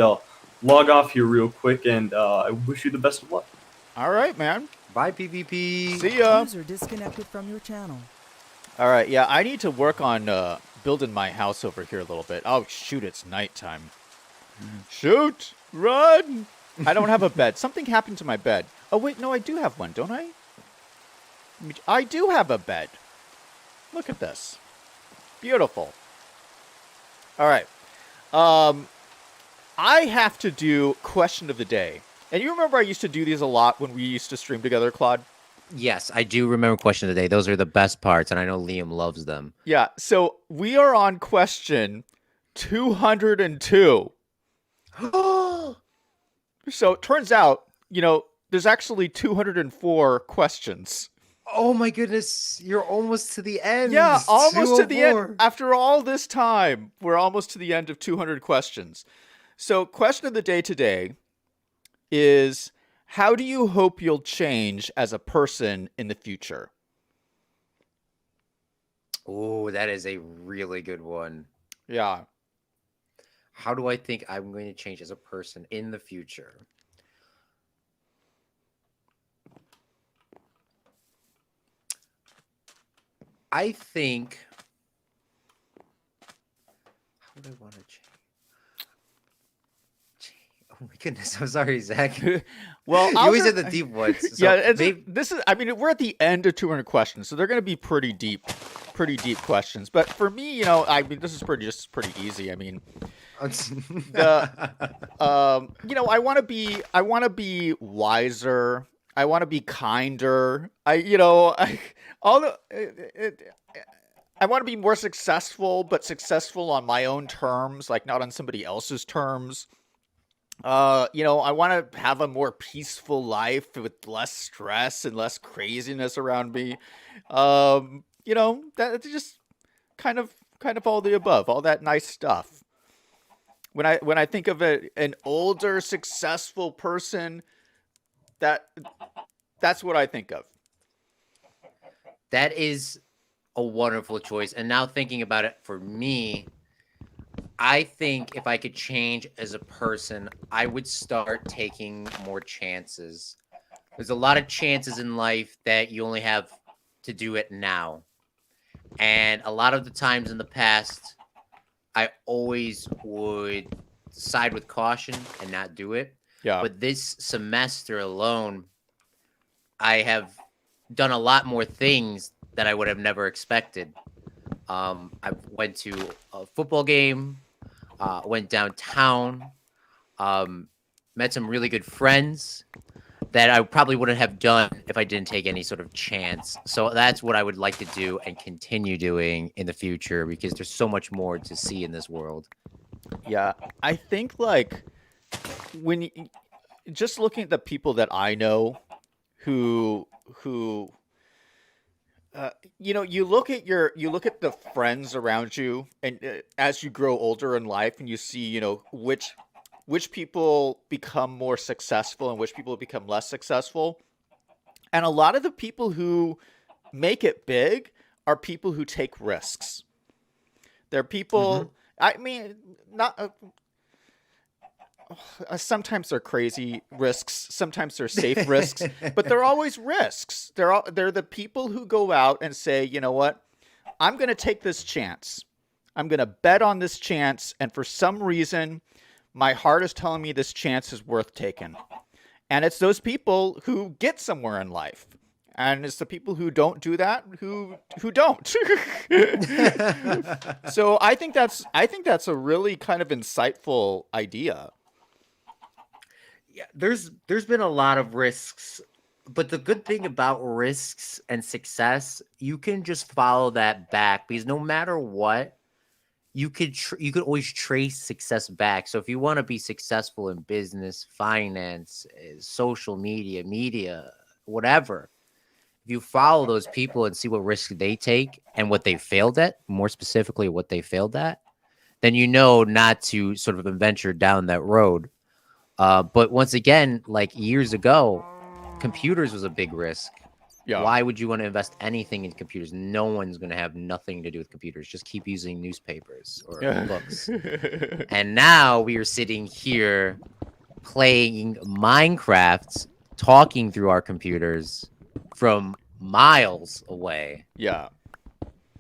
log off here real quick, and I wish you the best of luck. All right, man. Bye, PvP. See ya. User disconnected from your channel. All right, yeah, I need to work on building my house over here a little bit. Oh, shoot, it's nighttime. Shoot! Run! I don't have a bed. Something happened to my bed. Oh, wait, no, I do have one, don't I? I do have a bed. Look at this. Beautiful. All right. I have to do question of the day. And you remember I used to do these a lot when we used to stream together, Claude? Yes, I do remember question of the day. Those are the best parts, and I know Liam loves them. Yeah, so we are on question 202. So it turns out, there's actually 204 questions. Oh my goodness, you're almost to the end. Yeah, almost to the end. 204. After all this time, we're almost to the end of 200 questions. So, question of the day today is, how do you hope you'll change as a person in the future? Oh, that is a really good one. Yeah. How do I think I'm going to change as a person in the future? I think. How would I want to change? Oh my goodness! I'm sorry, Zach. Well, You always have the deep ones. So yeah, it's, maybe- this is. I mean, we're at the end of 200 questions, so they're going to be pretty deep questions. But for me, you know, I mean, this is pretty easy. I mean, you know, I want to be wiser. I want to be kinder. I want to be more successful, but successful on my own terms, like not on somebody else's terms. You know, I want to have a more peaceful life with less stress and less craziness around me. You know, that's just kind of all the above, all that nice stuff. When I think of an older, successful person, that's what I think of. That is a wonderful choice. And now thinking about it for me, I think if I could change as a person, I would start taking more chances. There's a lot of chances in life that you only have to do it now. And a lot of the times in the past, I always would side with caution and not do it. Yeah. But this semester alone, I have done a lot more things that I would have never expected. I went to a football game, went downtown, met some really good friends that I probably wouldn't have done if I didn't take any sort of chance. So that's what I would like to do and continue doing in the future, because there's so much more to see in this world. Yeah, I think like just looking at the people that I know who you know, you look at the friends around you, and as you grow older in life, and you see, you know, which people become more successful and which people become less successful. And a lot of the people who make it big are people who take risks. They're people, I mean, not sometimes they're crazy risks, sometimes they're safe risks, but they're always risks. They're the people who go out and say, you know what, I'm going to take this chance. I'm going to bet on this chance, and for some reason, my heart is telling me this chance is worth taking. And it's those people who get somewhere in life. And it's the people who don't do that who don't. So I think that's a really kind of insightful idea. Yeah, there's been a lot of risks, but the good thing about risks and success, you can just follow that back, because no matter what, you could always trace success back. So if you want to be successful in business, finance, social media, whatever, if you follow those people and see what risks they take and what they failed at, more specifically what they failed at, then you know not to sort of venture down that road. But once again, like years ago, computers was a big risk. Yeah. Why would you want to invest anything in computers? No one's going to have nothing to do with computers. Just keep using newspapers or books. And now we are sitting here playing Minecraft, talking through our computers from miles away. Yeah.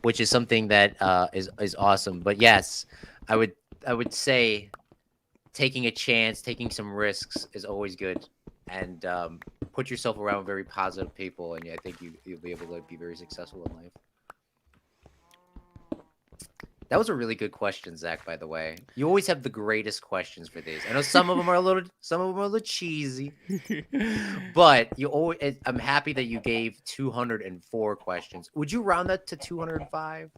Which is something that is awesome. But yes, I would say taking a chance, taking some risks is always good, and put yourself around very positive people, and I think you'll be able to be very successful in life. That was a really good question, Zach, by the way. You always have the greatest questions for these. I know some of them are a little cheesy, but I'm happy that you gave 204 questions. Would you round that to 205?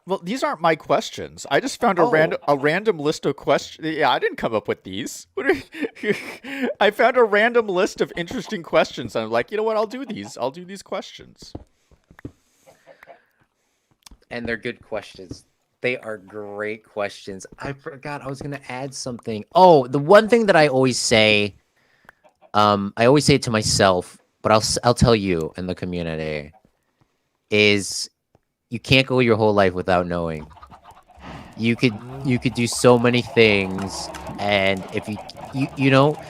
Well, these aren't my questions. I just found Oh. a random list of questions. Yeah, I didn't come up with these. I found a random list of interesting questions. And I'm like, you know what? I'll do these. I'll do these questions. And they're good questions. They are great questions. I forgot I was gonna add something. Oh, the one thing that I always say, I always say it to myself, but I'll tell you in the community, is you can't go your whole life without knowing. You could do so many things, and if you know,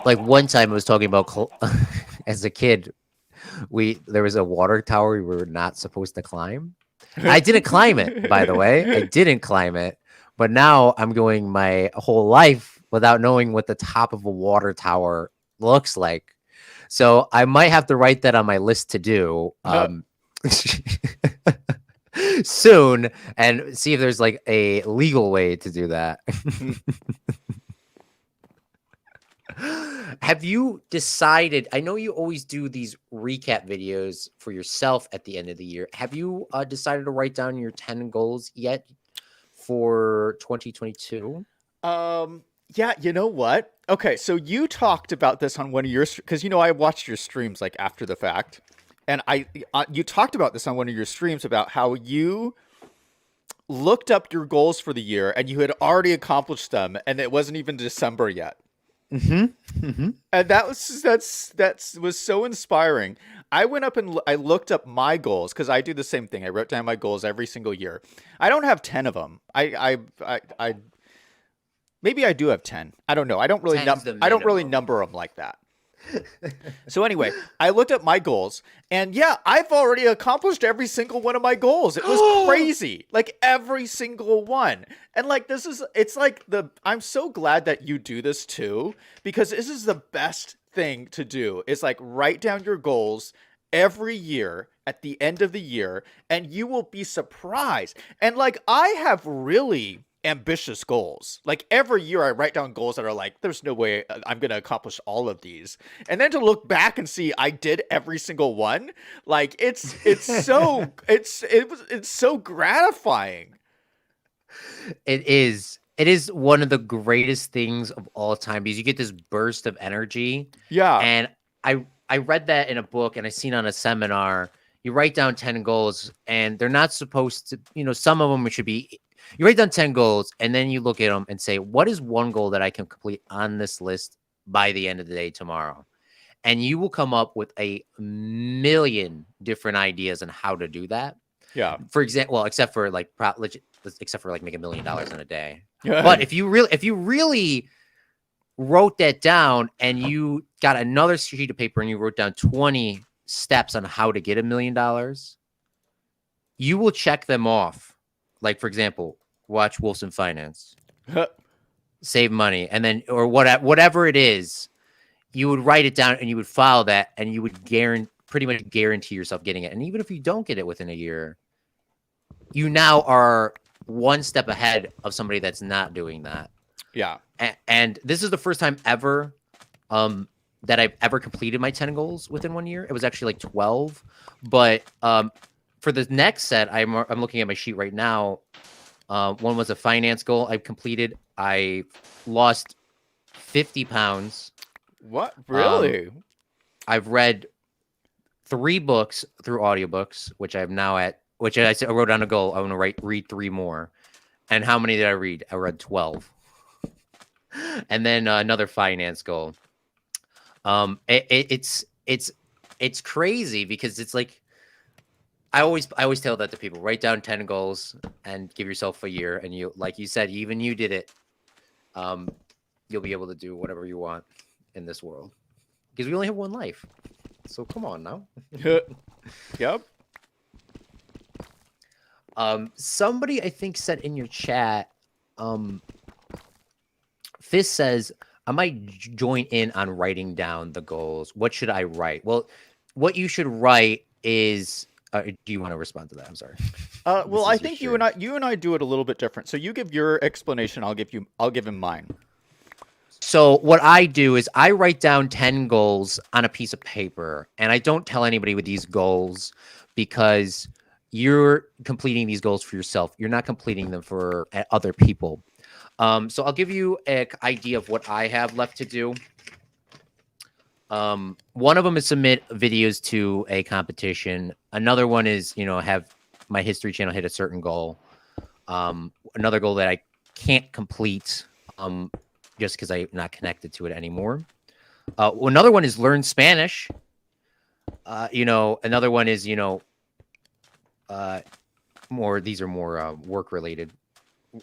like one time I was talking about as a kid, there was a water tower we were not supposed to climb. I didn't climb it, by the way. I didn't climb it, but now I'm going my whole life without knowing what the top of a water tower looks like. So I might have to write that on my list to do soon and see if there's like a legal way to do that. Have you decided? I know you always do these recap videos for yourself at the end of the year. Have you decided to write down your 10 goals yet for 2022? Yeah, you know what? Okay, so you talked about this on one of your, because I watched your streams like after the fact, and you talked about this on one of your streams about how you looked up your goals for the year and you had already accomplished them, and it wasn't even December yet. And that was so inspiring. I went up and I looked up my goals because I do the same thing. I wrote down my goals every single year. I don't have 10 of them. I maybe I do have 10. I don't know. I don't really number them like that. So anyway, I looked up my goals, and yeah, I've already accomplished every single one of my goals. It was crazy. Like every single one. And like I'm so glad that you do this too, because this is the best thing to do. Is like write down your goals every year at the end of the year, and you will be surprised. And like I have really ambitious goals. Like every year I write down goals that are like, there's no way I'm going to accomplish all of these. And then to look back and see I did every single one, like it's so it's so gratifying. It is one of the greatest things of all time because you get this burst of energy. Yeah. And I read that in a book and I seen on a seminar, you write down 10 goals and they're not supposed to, some of them should be. You write down 10 goals and then you look at them and say, what is one goal that I can complete on this list by the end of the day tomorrow? And you will come up with a million different ideas on how to do that. Yeah. For example, except for like making $1 million in a day. But if you really wrote that down and you got another sheet of paper and you wrote down 20 steps on how to get $1 million, you will check them off. Like, for example, watch Wilson Finance, save money, and then, or whatever it is, you would write it down and you would follow that and you would pretty much guarantee yourself getting it. And even if you don't get it within a year, you now are one step ahead of somebody that's not doing that. Yeah. And this is the first time ever that I've ever completed my 10 goals within 1 year. It was actually like 12, but for the next set, I'm looking at my sheet right now. One was a finance goal I've completed. I lost 50 pounds. What? Really? I've read 3 books through audiobooks, which I'm now at, which I wrote down a goal. I want to read 3 more. And how many did I read? I read 12. And then another finance goal. It's crazy because it's like, I always tell that to people, write down 10 goals and give yourself a year. And you, like you said, even you did it. You'll be able to do whatever you want in this world because we only have one life. So come on now. Yep. Somebody I think said in your chat, Fizz says, I might join in on writing down the goals. What should I write? Well, what you should write is, do you want to respond to that? I'm sorry. Well, I think you and I do it a little bit different. So you give your explanation. I'll give him mine. So what I do is I write down 10 goals on a piece of paper, and I don't tell anybody with these goals because you're completing these goals for yourself. You're not completing them for other people. So I'll give you an idea of what I have left to do. One of them is submit videos to a competition. Another one is, have my history channel hit a certain goal. Another goal that I can't complete just because I'm not connected to it anymore. Another one is learn Spanish. Another one is, these are more work related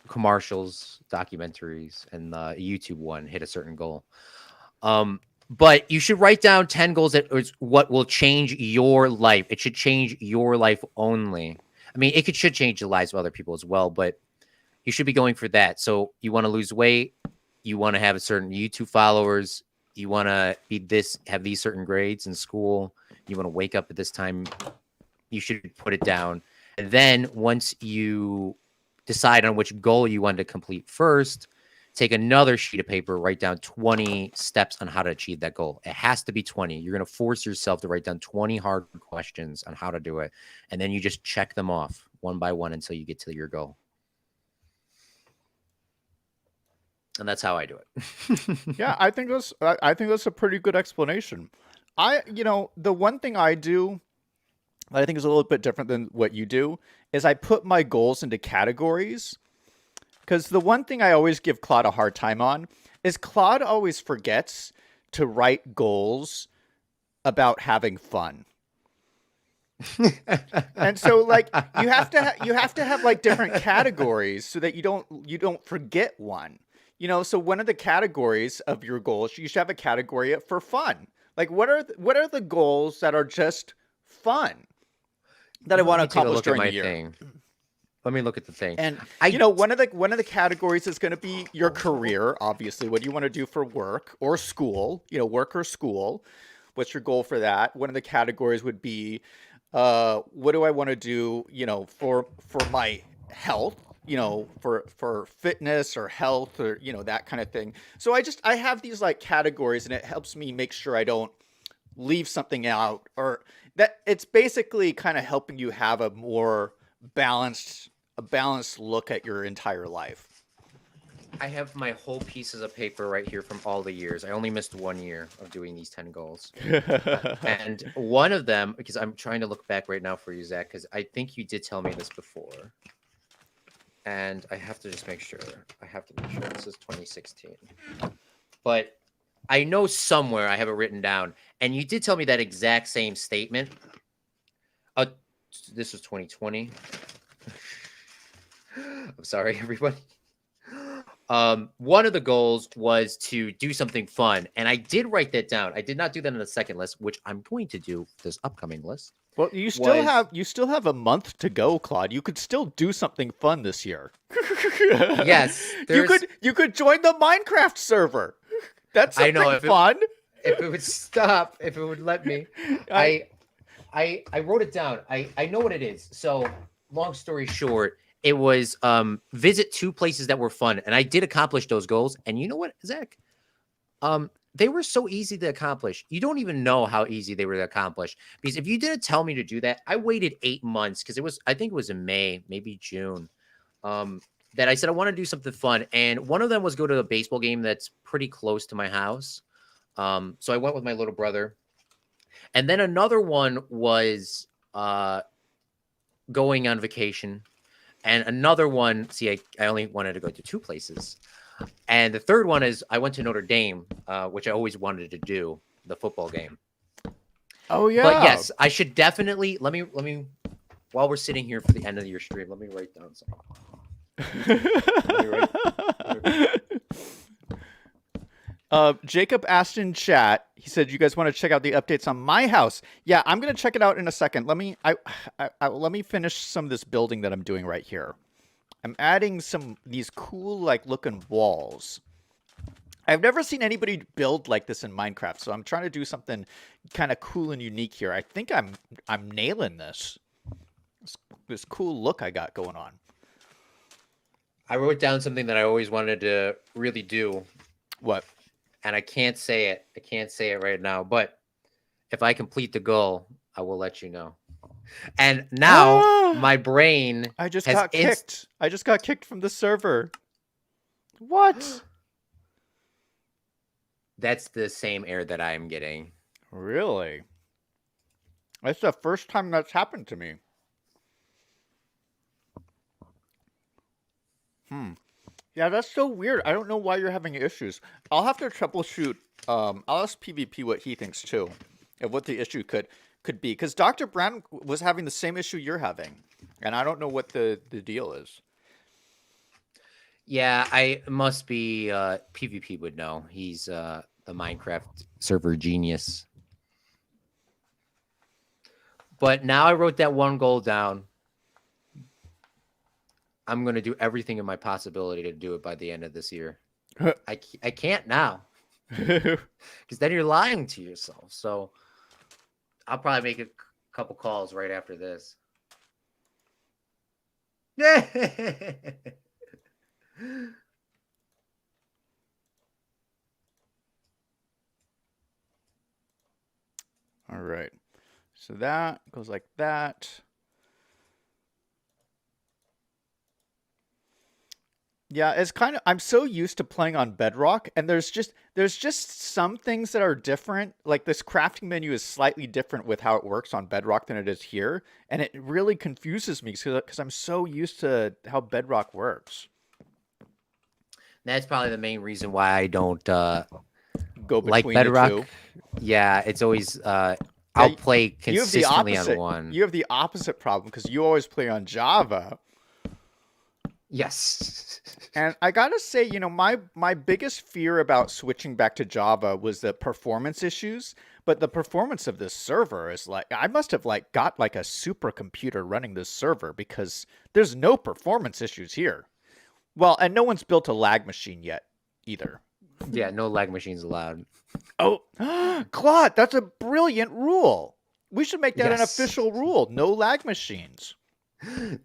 commercials, documentaries, and the YouTube one hit a certain goal. But you should write down 10 goals that is what will change your life. It should change your life only. I mean, it should change the lives of other people as well, but you should be going for that. So you want to lose weight. You want to have a certain YouTube followers. You want to have these certain grades in school. You want to wake up at this time. You should put it down. And then once you decide on which goal you want to complete first, take another sheet of paper, write down 20 steps on how to achieve that goal. It has to be 20. You're going to force yourself to write down 20 hard questions on how to do it. And then you just check them off one by one until you get to your goal. And that's how I do it. Yeah, I think that's a pretty good explanation. The one thing I do that I think is a little bit different than what you do is I put my goals into categories. Because the one thing I always give Claude a hard time on is Claude always forgets to write goals about having fun. And so like you have to have like different categories so that you don't forget one. So one of the categories of your goals, you should have a category for fun. Like what are the goals that are just fun that I want to accomplish during the year? Thing. Let me look at the thing. And one of the categories is going to be your career. Obviously, what do you want to do for work or school? Work or school. What's your goal for that? One of the categories would be, what do I want to do? For my health. For fitness or health or that kind of thing. So I have these like categories, and it helps me make sure I don't leave something out, or that it's basically kind of helping you have a more balanced look at your entire life. I have my whole pieces of paper right here from all the years. I only missed 1 year of doing these 10 goals. And one of them, because I'm trying to look back right now for you, Zach, because I think you did tell me this before. And I have to just make sure. This is 2016. But I know somewhere I have it written down. And you did tell me that exact same statement. This was 2020. I'm sorry, everybody. One of the goals was to do something fun, and I did write that down. I did not do that in the second list, which I'm going to do this upcoming list. Well, you still have a month to go, Claude. You could still do something fun this year. Yes, you could join the Minecraft server. That's something fun. If it would stop, if it would let me. I wrote it down. I know what it is. So, long story short, it was visit 2 places that were fun, and I did accomplish those goals. And you know what, Zach? They were so easy to accomplish. You don't even know how easy they were to accomplish, because if you didn't tell me to do that, I waited 8 months, because I think it was in May, maybe June, that I said I want to do something fun, and one of them was go to a baseball game that's pretty close to my house. So I went with my little brother. And then another one was going on vacation. And another one, I only wanted to go to 2 places. And the third one is I went to Notre Dame, which I always wanted to do, the football game. Oh, yeah. But yes, I should definitely, let me, while we're sitting here for the end of your stream, let me write down something. Jacob asked in chat, he said, you guys want to check out the updates on my house? Yeah, I'm going to check it out in a second. Let me finish some of this building that I'm doing right here. I'm adding these cool looking walls. I've never seen anybody build like this in Minecraft, so I'm trying to do something kind of cool and unique here. I think I'm nailing this cool look I got going on. I wrote down something that I always wanted to really do. What? And I can't say it. I can't say it right now. But if I complete the goal, I will let you know. And now my brain I just has got kicked. I just got kicked from the server. What? That's the same error that I'm getting. Really? That's the first time that's happened to me. Yeah, that's so weird. I don't know why you're having issues. I'll have to troubleshoot. I'll ask PvP what he thinks too, of what the issue could be. Because Dr. Brown was having the same issue you're having, and I don't know what the deal is. Yeah, I must be PvP would know. He's the Minecraft server genius. But now I wrote that one goal down. I'm going to do everything in my possibility to do it by the end of this year. I can't now. Because then you're lying to yourself. So I'll probably make a couple calls right after this. All right. So that goes like that. Yeah, it's kind of, I'm so used to playing on Bedrock, and there's just some things that are different. Like this crafting menu is slightly different with how it works on Bedrock than it is here, and it really confuses me because I'm so used to how Bedrock works. That's probably the main reason why I don't Go like between Bedrock. the two. Yeah, it's always I'll play consistently on one. You have the opposite problem because you always play on Java. Yes. And I gotta say, you know, my biggest fear about switching back to Java was the performance issues. But the performance of this server is like, I must have like got like a supercomputer running this server because there's no performance issues here. Well, and no one's built a lag machine yet either. Yeah, no lag machines allowed. Oh, Claude, that's a brilliant rule. We should make that an Yes. official rule. No lag machines.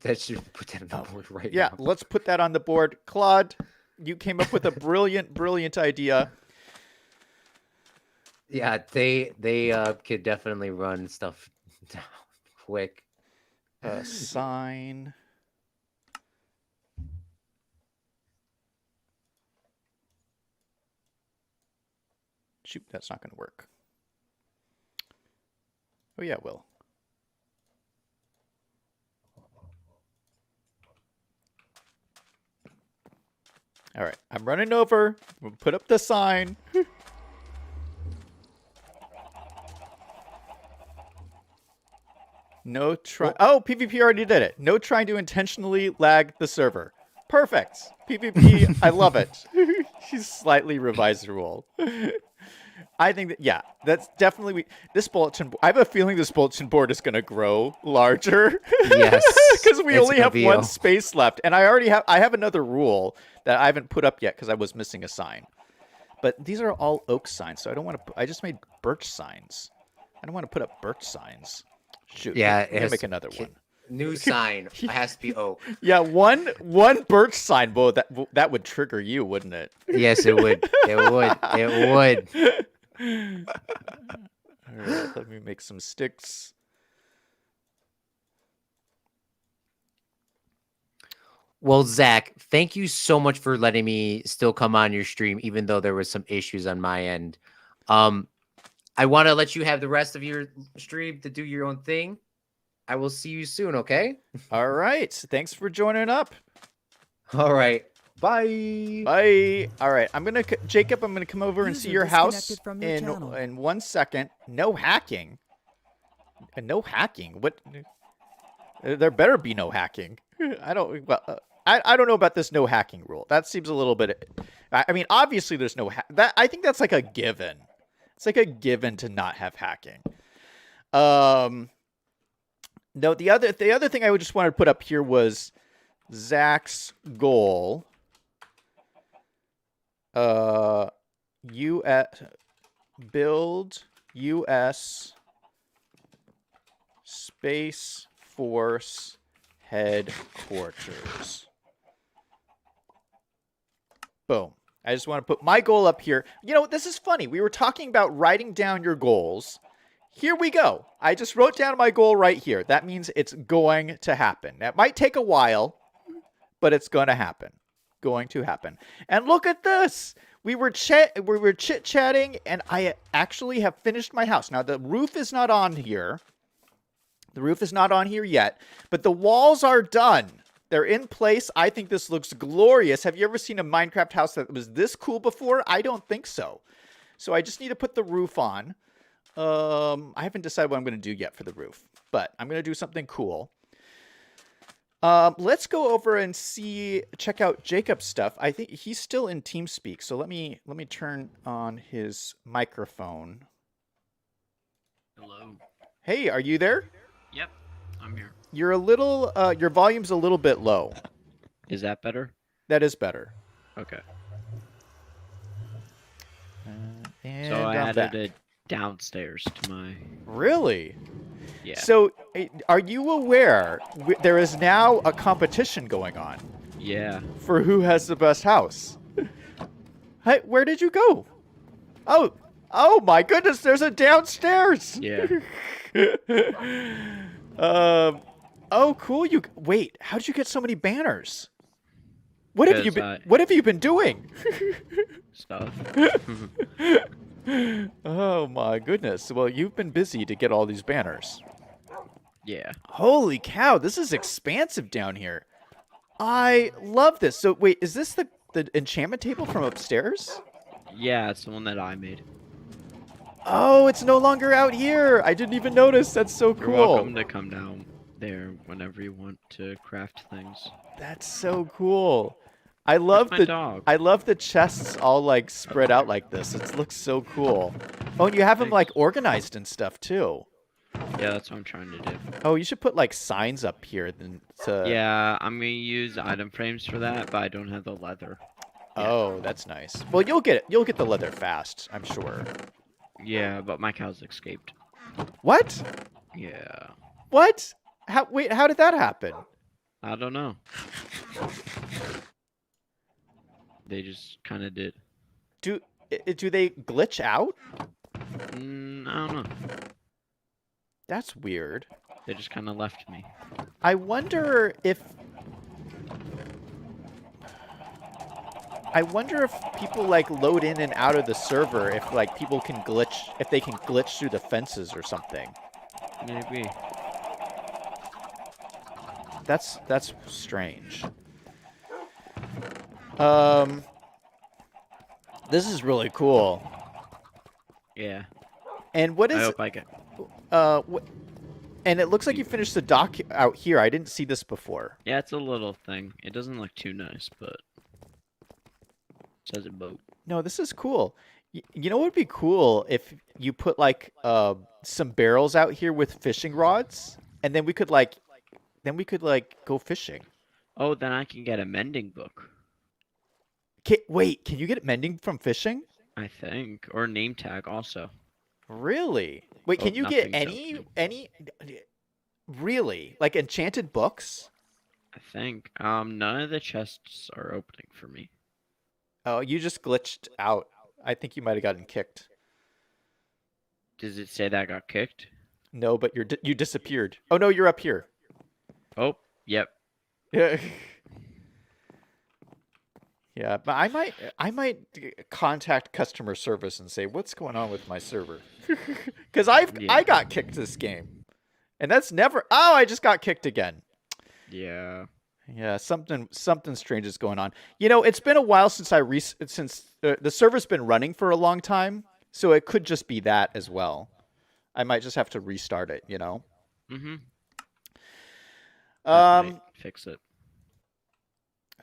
That should put that on the board right Yeah, now. let's put that on the board. Claude, you came up with a brilliant idea. Yeah, they could definitely run stuff down quick. Sign. Shoot, that's not going to work. Oh yeah, it will. All right, I'm running over. We'll put up the sign. No try. Oh, PvP already did it. No trying to intentionally lag the server. Perfect. PvP, I love it. She's slightly revised the rule. I think that, yeah, that's definitely this bulletin. I have a feeling this bulletin board is going to grow larger. Yes, because we it's only gonna have be one a- space left, and I have another rule that I haven't put up yet because I was missing a sign. But these are all oak signs, so I don't want to. I just made birch signs. I don't want to put up birch signs. Shoot. Yeah, I'm it gonna has- make another one. New sign. It has to be oak. Yeah, one birch sign. Well, that would trigger you, wouldn't it? Yes, it would. It would. It would. All right, let me make some sticks. Well, Zach, thank you so much for letting me still come on your stream, even though there was some issues on my end. I want to let you have the rest of your stream to do your own thing. I will see you soon, okay? All right, thanks for joining up. All right. Bye. Bye. All right, Jacob. I'm gonna come over and see User your house disconnected from your channel. in 1 second. No hacking. No hacking. What? There better be no hacking. I don't. Well, I don't know about this no hacking rule. That seems a little bit. I mean, obviously there's no that. I think that's like a given. It's like a given to not have hacking. No, the other thing I would just want to put up here was Zach's goal. Build U.S. Space Force headquarters. Boom. I just want to put my goal up here. You know, this is funny. We were talking about writing down your goals. here we go. I just wrote down my goal right here. That means it's going to happen. That might take a while, but it's going to happen. Going to happen. And look at this. We were chit-chatting, and I actually have finished my house. Now, the roof is not on here. The roof is not on here yet, but the walls are done. They're in place. I think this looks glorious. Have you ever seen a Minecraft house that was this cool before? I don't think so. So I just need to put the roof on. I haven't decided what I'm going to do yet for the roof, but I'm going to do something cool. Let's go over and check out Jacob's stuff. I think he's still in TeamSpeak, so let me turn on his microphone. Hello. Hey, are you there? Yep, I'm here. You're a little, your volume's a little bit low. Is that better? That is better. Okay. And So I I'm back. added a downstairs to my. Really? Yeah. So, are you aware there is now a competition going on Yeah. for who has the best house? Hey, where did you go? Oh my goodness, there's a downstairs. Yeah. Oh, cool. Wait, how did you get so many banners? What have you 'Cause been? What have you been doing? Stuff. Oh my goodness. Well, you've been busy to get all these banners. Yeah. Holy cow, this is expansive down here. I love this. So wait, is this the enchantment table from upstairs? Yeah, it's the one that I made. Oh, it's no longer out here. I didn't even notice. That's so You're cool. welcome to come down there whenever you want to craft things. That's so cool. I love my dog? I love the chests all like spread out like this. It looks so cool. Oh, and you have them like organized and stuff too. Yeah, that's what I'm trying to do. Oh, you should put like signs up here then to Yeah, I'm gonna use item frames for that, but I don't have the leather. Oh, that's nice. Well, you'll get it. You'll get the leather fast, I'm sure. Yeah, but my cows escaped. What? Yeah. What? Wait, how did that happen? I don't know. They just kind of did. Do they glitch out? I don't know. That's weird. They just kind of left me. I wonder if people like load in and out of the server if like people can glitch if they can glitch through the fences or something. Maybe. That's strange. This is really cool. Yeah. And what I is hope I get. and it looks like you finished the dock out here. I didn't see this before. Yeah, it's a little thing. It doesn't look too nice, but it says a boat. No, this is cool. You know what would be cool if you put like some barrels out here with fishing rods, and then we could like go fishing. Oh, then I can get a mending book. Wait, can you get mending from fishing? I think, or name tag also. Really? Wait, can Oh, you get nothing's any really like enchanted books? I think. None of the chests are opening for me. Oh, you just glitched out. I think you might have gotten kicked. Does it say that I got kicked? No, but you disappeared. Oh no, you're up here. Oh, yep. Yeah. Yeah, but I might contact customer service and say what's going on with my server, because I got kicked this game, and that's never. Oh, I just got kicked again. Yeah. Yeah, something strange is going on. You know, it's been a while since the server's been running for a long time, so it could just be that as well. I might just have to restart it. You know. Mm-hmm. Might fix it.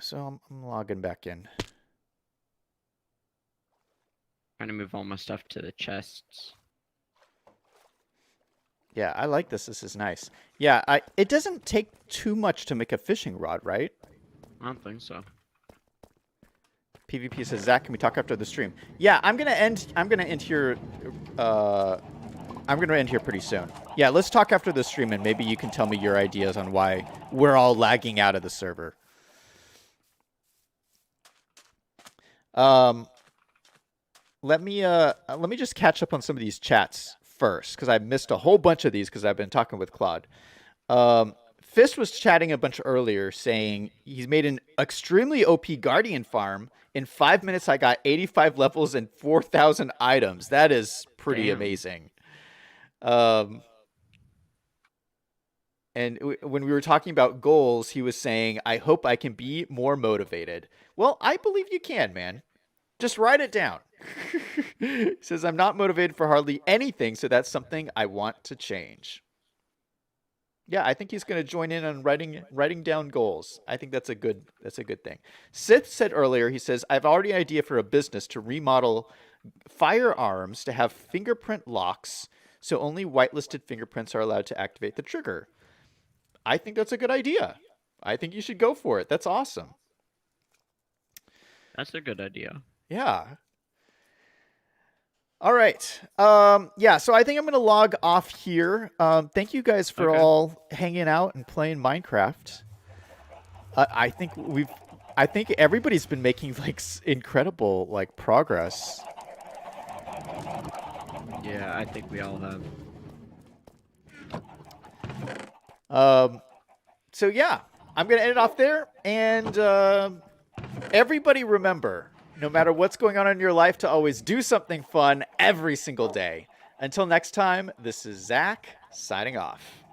So I'm logging back in. Trying to move all my stuff to the chests. Yeah, I like this. This is nice. Yeah, it doesn't take too much to make a fishing rod, right? I don't think so. PvP says, Zach, can we talk after the stream? Yeah, I'm gonna end here. I'm gonna end here pretty soon. Yeah, let's talk after the stream, and maybe you can tell me your ideas on why we're all lagging out of the server. Let me just catch up on some of these chats first because I missed a whole bunch of these because I've been talking with Claude. Fist was chatting a bunch earlier saying he's made an extremely OP Guardian farm. In 5 minutes, I got 85 levels and 4,000 items. That is pretty Damn. amazing. And when we were talking about goals, he was saying, I hope I can be more motivated. Well, I believe you can, man. Just write it down. He says, I'm not motivated for hardly anything, so that's something I want to change. Yeah, I think he's going to join in on writing down goals. I think that's a good thing. Sith said earlier, he says, I've already an idea for a business to remodel firearms to have fingerprint locks, so only whitelisted fingerprints are allowed to activate the trigger. I think that's a good idea. I think you should go for it. That's awesome. That's a good idea. Yeah. All right. Yeah, so I think I'm going to log off here. Thank you guys for Okay. all hanging out and playing Minecraft. I think everybody's been making like incredible like progress. Yeah, I think we all have. So yeah, I'm going to end it off there. And everybody remember, no matter what's going on in your life, to always do something fun every single day. Until next time, this is Zach signing off.